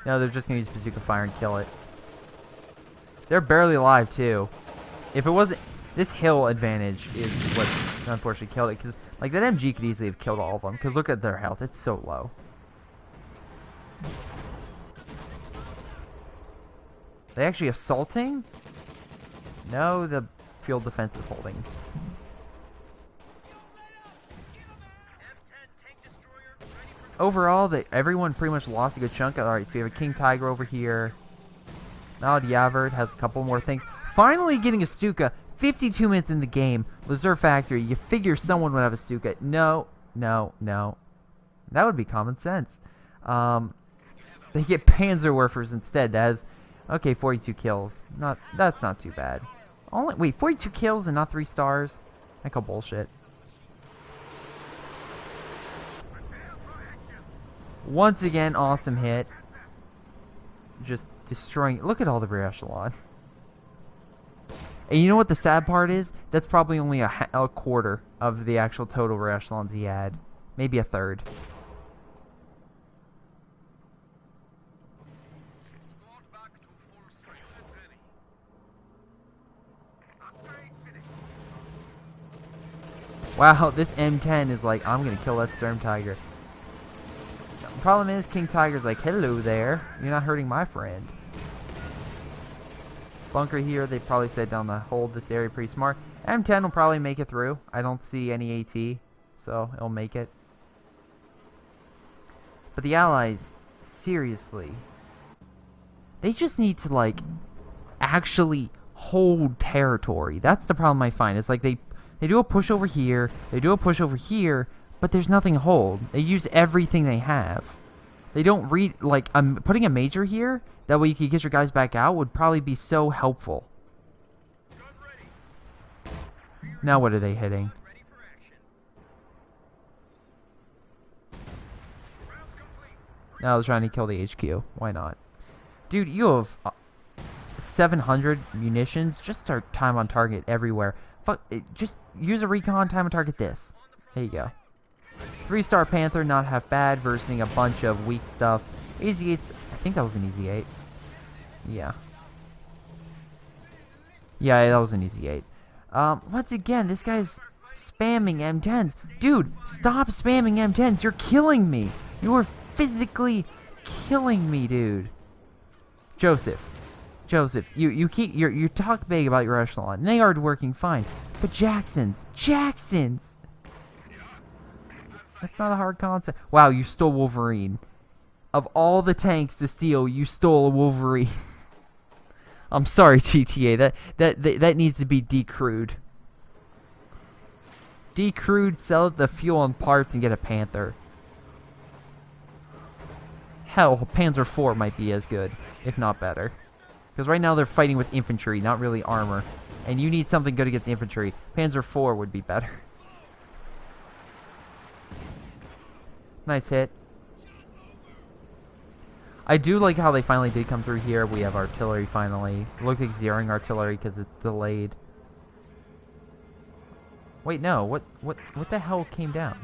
Speaker 1: No, they're just gonna use bazooka fire and kill it. They're barely alive, too. If it wasn't... This hill advantage is what unfortunately killed it, because, like, that MG could easily have killed all of them, because look at their health, it's so low. They actually assaulting? No, the field defense is holding. Overall, everyone pretty much lost a good chunk. Alright, so you have a King Tiger over here. Malad Yavert has a couple more things. Finally getting a Stuka. 52 minutes in the game. Reserve Factory. You figure someone would have a Stuka. No, no, no. That would be common sense. They get Panzerwerfers instead. That has... Okay, 42 kills. That's not too bad. Wait, 42 kills and not 3 stars? I call bullshit. Once again, awesome hit. Just destroying... Look at all the rear echelon. And you know what the sad part is? That's probably only a quarter of the actual total rear echelons he had. Maybe a third. Wow, this M10 is like, I'm gonna kill that Sturm Tiger. The problem is, King Tiger's like, hello there. You're not hurting my friend. Bunker here, they probably said down the hold this area pretty smart. M10 will probably make it through. I don't see any AT, so it'll make it. But the Allies, seriously, they just need to, like, actually hold territory. That's the problem I find. It's like they do a push over here, they do a push over here, but there's nothing to hold. They use everything they have. They don't like, putting a major here, that way you can get your guys back out, would probably be so helpful. Now what are they hitting? Now they're trying to kill the HQ. Why not? Dude, you have 700 munitions. Just start time on target everywhere. Fuck, just use a recon, time on target this. There you go. 3-star Panther, not half bad, versus a bunch of weak stuff. Easy 8s, I think that was an easy 8. Yeah. Yeah, that was an easy 8. Once again, this guy's spamming M10s. Dude, stop spamming M10s. You're killing me. You are physically killing me, dude. Joseph, you talk big about your echelon, and they are working fine. But Jackson's. That's not a hard concept. Wow, you stole Wolverine. Of all the tanks to steal, you stole a Wolverine. I'm sorry, GTA. That needs to be decrewed. Decrewed, sell the fuel and parts, and get a Panther. Hell, Panzer IV might be as good, if not better. Because right now they're fighting with infantry, not really armor. And you need something good against infantry. Panzer IV would be better. Nice hit. I do like how they finally did come through here. We have artillery finally. It looks like zeroing artillery because it's delayed. Wait, no. What the hell came down?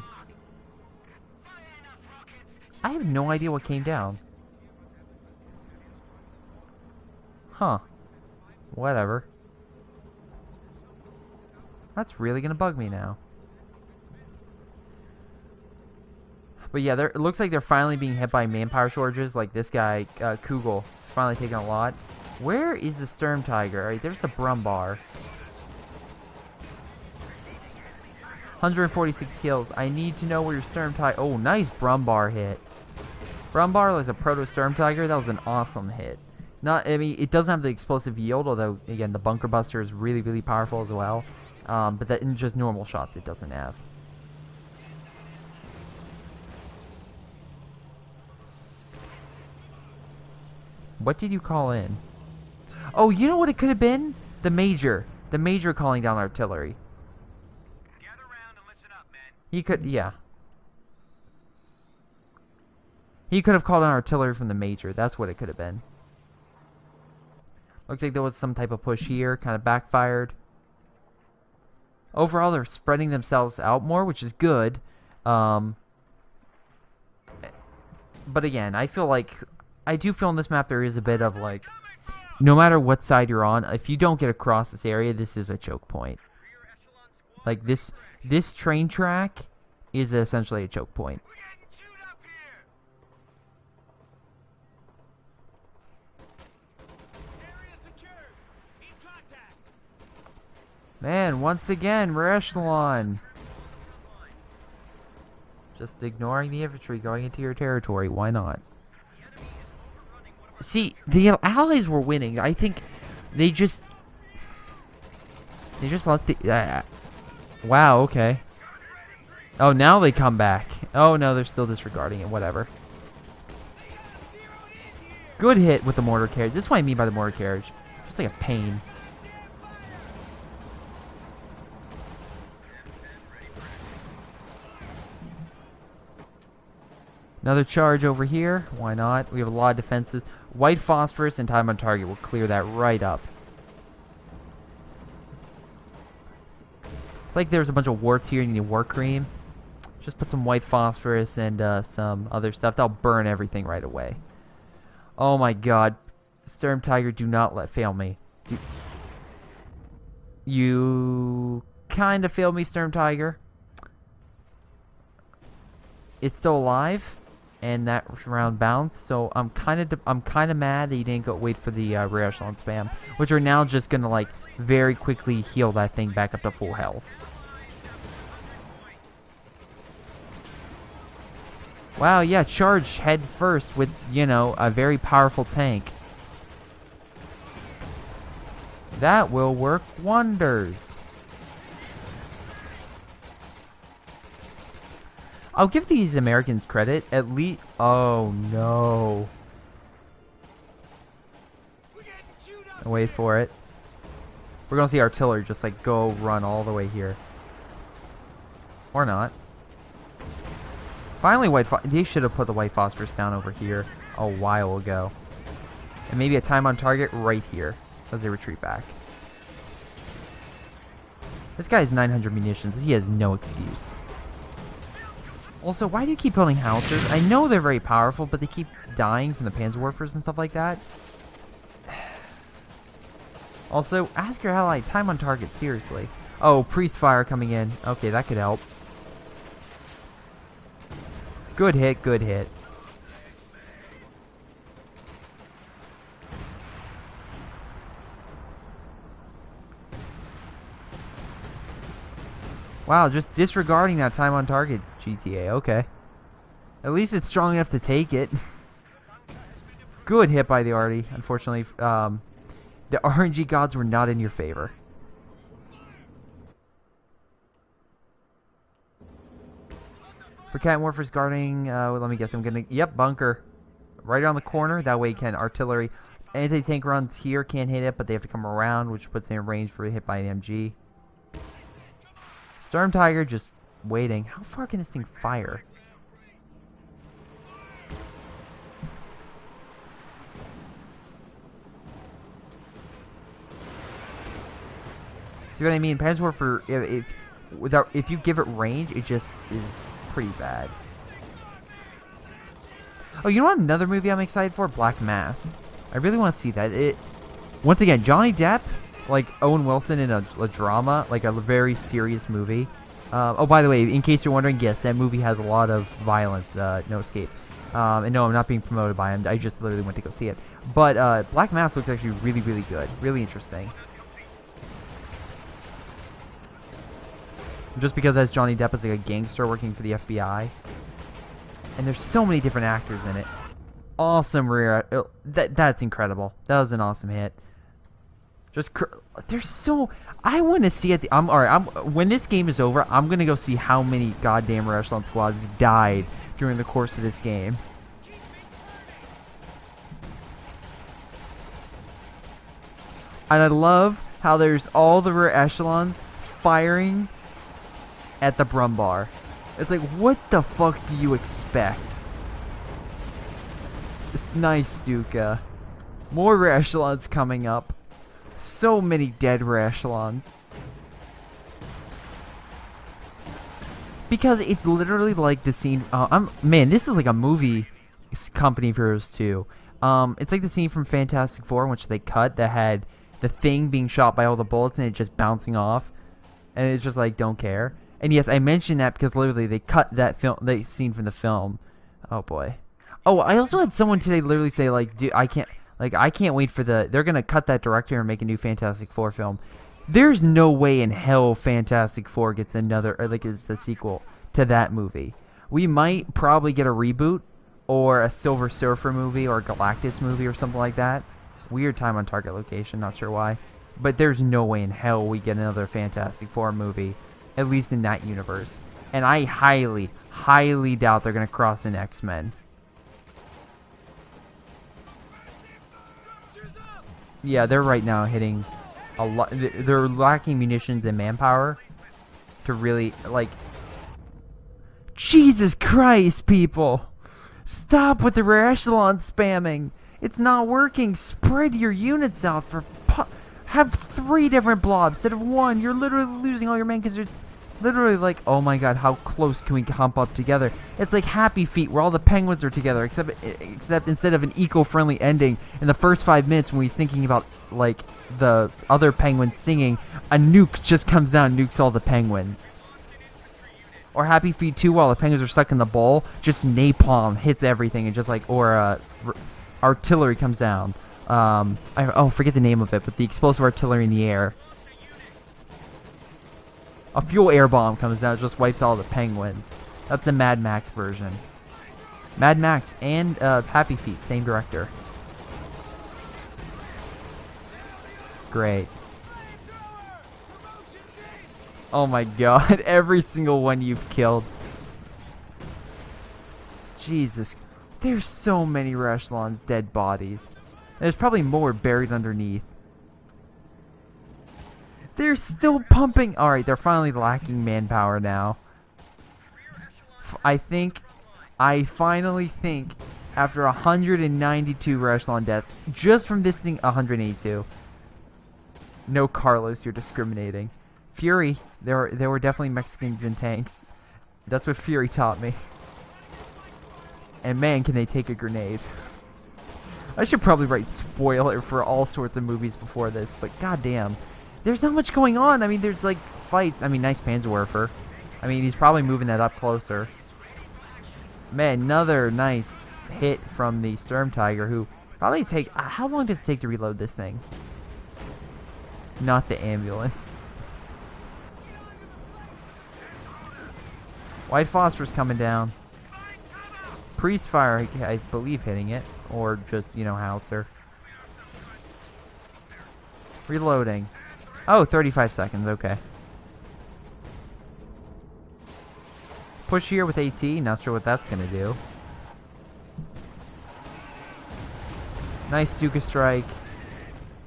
Speaker 1: I have no idea what came down. Huh. Whatever. That's really gonna bug me now. But yeah, it looks like they're finally being hit by manpower shortages. Like this guy, Kugel, is finally taking a lot. Where is the Sturm Tiger? Alright, there's the Brumbar. 146 kills. I need to know where your Sturm Tiger... Oh, nice Brumbar hit. Brumbar is a proto Sturm Tiger. That was an awesome hit. I mean, it doesn't have the explosive yield, although, again, the Bunker Buster is really, really powerful as well. But that in just normal shots, it doesn't have. What did you call in? Oh, you know what it could have been? The Major. The Major calling down artillery.
Speaker 2: Gather around and listen up, men.
Speaker 1: He could, yeah. He could have called on artillery from the Major. That's what it could have been. Looks like there was some type of push here. Kind of backfired. Overall, they're spreading themselves out more, which is good. But again, I do feel in this map there is a bit of, like, no matter what side you're on, if you don't get across this area, this is a choke point. Like, this train track is essentially a choke point. Man, once again, we're Echelon. Just ignoring the infantry going into your territory. Why not? See, the Allies were winning. I think they just let the... wow, okay. Oh, now they come back. Oh, no, they're still disregarding it. Whatever. Good hit with the mortar carriage. This is what I mean by the mortar carriage. Just like a pain. Another charge over here. Why not? We have a lot of defenses. White phosphorus and time on target will clear that right up. It's like there's a bunch of warts here and you need war cream. Just put some white phosphorus and some other stuff. That'll burn everything right away. Oh my god. Sturm Tiger, do not fail me. You kind of failed me, Sturm Tiger. It's still alive. And that round bounced, so I'm kind of mad that you didn't go wait for the rear echelon spam, which are now just gonna like very quickly heal that thing back up to full health. Wow, yeah, charge head first with, you know, a very powerful tank. That will work wonders. I'll give these Americans credit, at least... Oh, no. Wait for it. We're gonna see artillery just, like, go run all the way here. Or not. Finally, they should have put the white phosphorus down over here a while ago. And maybe a time on target right here, as they retreat back. This guy has 900 munitions. He has no excuse. Also, why do you keep building howitzers? I know they're very powerful, but they keep dying from the Panzerwerfers and stuff like that. Also, ask your ally, time on target, seriously. Oh, priest fire coming in. Okay, that could help. Good hit, good hit. Wow, just disregarding that time on target, GTA, okay. At least it's strong enough to take it. Good hit by the arty. Unfortunately, the RNG gods were not in your favor. For Cat Morphers guarding, well, let me guess, I'm gonna, yep, bunker. Right around the corner, that way can artillery. Anti-tank runs here, can't hit it, but they have to come around, which puts them in range for a hit by an MG. Sturm Tiger just waiting. How far can this thing fire? See what I mean? Panzerwerfer, if you give it range, it just is pretty bad. Oh, you know what? Another movie I'm excited for? Black Mass. I really want to see that. Once again, Johnny Depp, like Owen Wilson in a drama, like a very serious movie. Oh, by the way, in case you're wondering, yes, that movie has a lot of violence. No Escape. And no, I'm not being promoted by him. I just literally went to go see it. But Black Mass looks actually really, really good. Really interesting. Just because as Johnny Depp is like a gangster working for the FBI. And there's so many different actors in it. Awesome rear. That's incredible. That was an awesome hit. Just there's so I want to see it. When this game is over, I'm gonna go see how many goddamn rear echelon squads died during the course of this game. And I love how there's all the rear echelons firing at the Brumbar. It's like, what the fuck do you expect? It's nice, Stuka. More rear echelons coming up. So many dead rear echelons. Because it's literally like the scene. Man, this is like a movie. Company of Heroes 2. It's like the scene from Fantastic Four in which they cut that had the Thing being shot by all the bullets and it just bouncing off, and it's just like, don't care. And yes, I mentioned that because literally they cut that scene from the film. Oh boy. Oh, I also had someone today literally say like, dude, I can't wait for they're gonna cut that director and make a new Fantastic Four film. There's no way in hell Fantastic Four gets it's a sequel to that movie. We might probably get a reboot or a Silver Surfer movie or a Galactus movie or something like that. Weird time on target location, not sure why. But there's no way in hell we get another Fantastic Four movie. At least in that universe. And I highly, highly doubt they're going to cross in X-Men. Yeah, they're right now hitting a lot. They're lacking munitions and manpower to really, like... Jesus Christ, people! Stop with the rear echelon spamming! It's not working! Spread your units out for... Have 3 different blobs instead of 1. You're literally losing all your men because it's literally like, oh my god, how close can we hump up together? It's like Happy Feet where all the penguins are together, except instead of an eco-friendly ending in the first 5 minutes when he's thinking about like the other penguins singing, a nuke just comes down and nukes all the penguins. Or Happy Feet 2 while the penguins are stuck in the bowl, just napalm hits everything and just like, or artillery comes down. Forget the name of it, but the explosive artillery in the air. A fuel air bomb comes down, it just wipes all the penguins. That's the Mad Max version. Mad Max and Happy Feet, same director. Great. Oh my god, every single one you've killed. Jesus. There's so many rear echelons, dead bodies. There's probably more buried underneath. They're still pumping. Alright, they're finally lacking manpower now. I finally think, after 192 rear echelon deaths, just from this thing, 182. No, Carlos, you're discriminating. Fury, there were definitely Mexicans in tanks. That's what Fury taught me. And man, can they take a grenade. I should probably write spoiler for all sorts of movies before this, but goddamn. There's not much going on. I mean, there's like fights. I mean, nice Panzerwerfer. I mean, he's probably moving that up closer. Man, another nice hit from the Sturm Tiger, who probably take... how long does it take to reload this thing? Not the ambulance. White phosphorus coming down. Priest fire, I believe, hitting it. Or just, you know, howitzer. Reloading. Oh, 35 seconds, okay. Push here with AT, not sure what that's gonna do. Nice Stuka strike.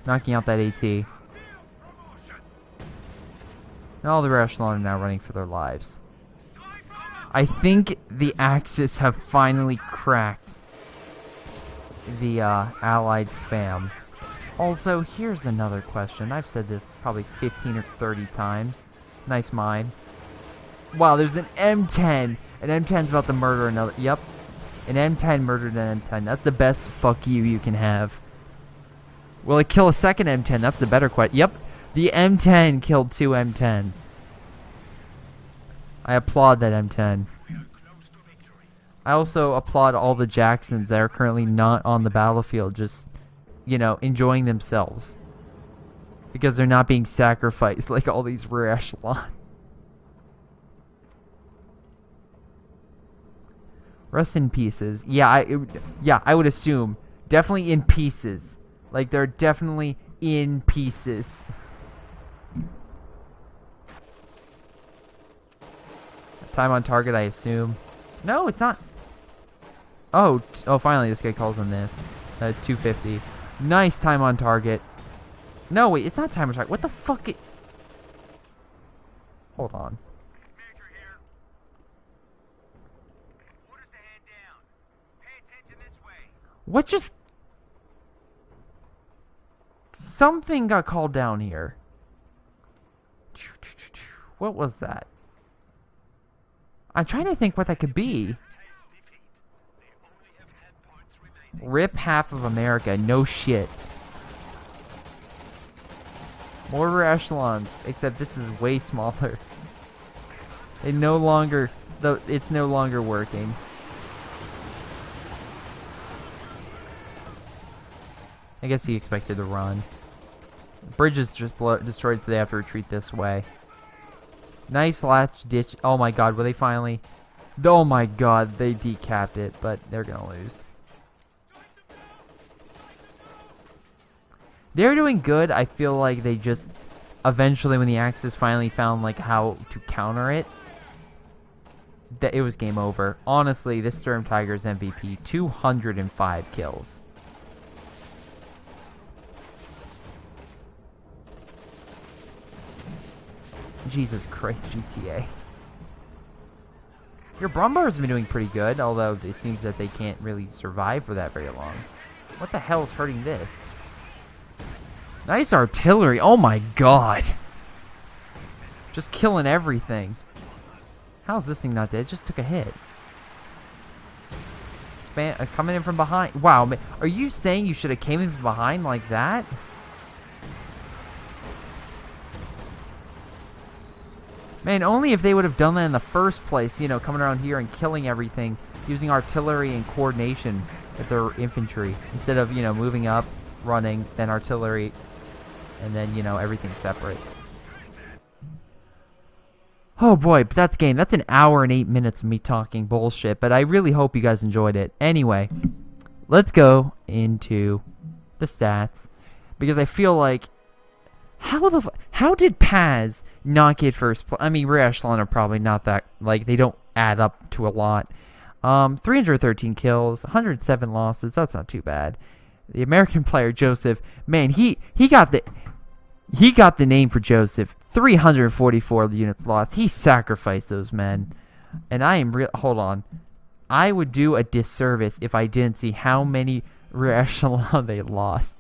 Speaker 1: Knocking out that AT. And all the Echelon are now running for their lives. I think the Axis have finally cracked the Allied spam. Also, here's another question. I've said this probably 15 or 30 times. Nice mine. Wow, there's an M10. An M10's about to murder another. Yep. An M10 murdered an M10. That's the best fuck you can have. Will it kill a second M10? That's the better question. Yep. The M10 killed 2 M10s. I applaud that M10. I also applaud all the Jacksons that are currently not on the battlefield, just, you know, enjoying themselves. Because they're not being sacrificed like all these rear echelon. Rest in pieces. Yeah, I would assume. Definitely in pieces. Like, they're definitely in pieces. Time on target, I assume. No, it's not. Oh, finally this guy calls on this. 250. Nice time on target. No, wait, it's not time on target. What the fuck? Hold on.
Speaker 2: Major here. Orders to hand down. Pay attention this way.
Speaker 1: What just... Something got called down here. What was that? I'm trying to think what that could be. Rip half of America. No shit. Mortar echelons, except this is way smaller. It no longer... It's no longer working. I guess he expected to run. Bridge is just destroyed, so they have to retreat this way. Nice latch ditch. Oh my god, will they finally... Oh my god, they decapped it, but they're gonna lose. They're doing good. I feel like they just... Eventually, when the Axis finally found, like, how to counter it, that it was game over. Honestly, this Sturm Tiger's MVP. 205 kills. Jesus Christ, GTA. Your Brumbar has been doing pretty good, although it seems that they can't really survive for that very long. What the hell is hurting this? Nice artillery. Oh my god. Just killing everything. How's this thing not dead? It just took a hit. Coming in from behind. Wow, man. Are you saying you should have came in from behind like that? Man, only if they would have done that in the first place, you know, coming around here and killing everything, using artillery and coordination with their infantry, instead of, you know, moving up, running, then artillery, and then, you know, everything separate. Oh boy, but that's game. That's an hour and 8 minutes of me talking bullshit, but I really hope you guys enjoyed it. Anyway, let's go into the stats, because I feel like, how did Paz not get first place? I mean, rear echelon are probably not that, like, they don't add up to a lot. 313 kills, 107 losses. That's not too bad. The American player Joseph, man, he got the name for Joseph. 344 units lost. He sacrificed those men, and I am hold on. I would do a disservice if I didn't see how many rear echelon they lost.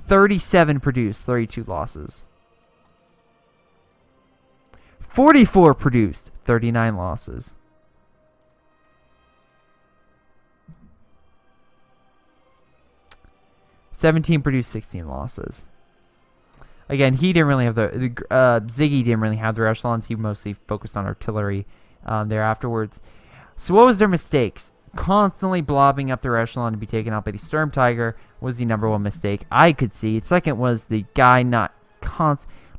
Speaker 1: 37 produced, 32 losses. 44 produced, 39 losses. 17 produced 16 losses. Again, he didn't really have Ziggy didn't really have the echelons. He mostly focused on artillery there afterwards. So what was their mistakes? Constantly blobbing up their echelon to be taken out by the Sturm Tiger was the number one mistake I could see. Second was the guy not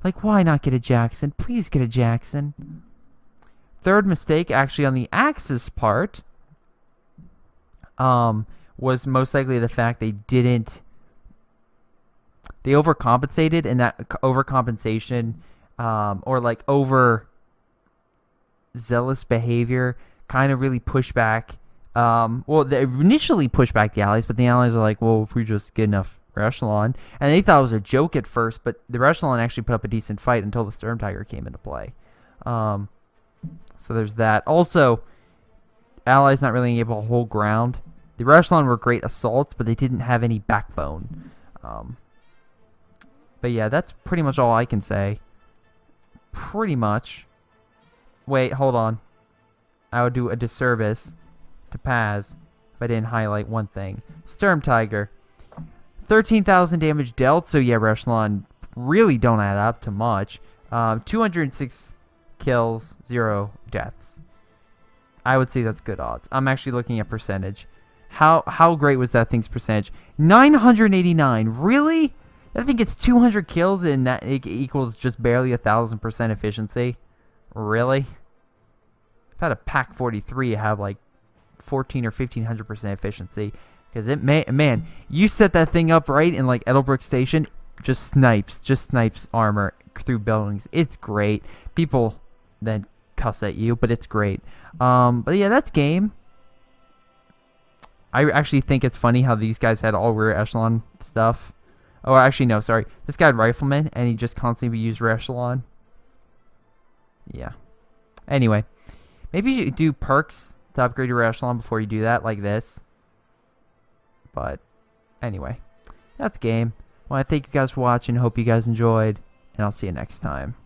Speaker 1: like, why not get a Jackson? Please get a Jackson. Third mistake, actually on the Axis part, was most likely the fact they overcompensated, and that overcompensation or like over zealous behavior kind of really pushed back. Well, they initially pushed back the Allies, but the Allies were like, well, if we just get enough Echelon, and they thought it was a joke at first, but the Echelon actually put up a decent fight until the Sturm Tiger came into play. So there's that. Also, Allies not really able to hold ground. The Echelon were great assaults, but they didn't have any backbone. But yeah, that's pretty much all I can say. Pretty much. Wait, hold on. I would do a disservice to Paz if I didn't highlight one thing. Sturm Tiger. 13,000 damage dealt, so yeah, Echelon really don't add up to much. 206 kills, 0 deaths. I would say that's good odds. I'm actually looking at percentage. How great was that thing's percentage? 989. Really? I think it's 200 kills and that equals just barely 1,000% efficiency. Really? I've had a Pack 43 have like 14 or 1,500% efficiency. Because man, you set that thing up right in like Edelbrook Station, just snipes armor through buildings. It's great. People then cuss at you, but it's great. But yeah, that's game. I actually think it's funny how these guys had all rear echelon stuff. Oh, actually, no, sorry. This guy had riflemen, and he just constantly used rear echelon. Yeah. Anyway, maybe you do perks to upgrade your rear echelon before you do that, like this. But anyway, that's game. Well, I thank you guys for watching. Hope you guys enjoyed, and I'll see you next time.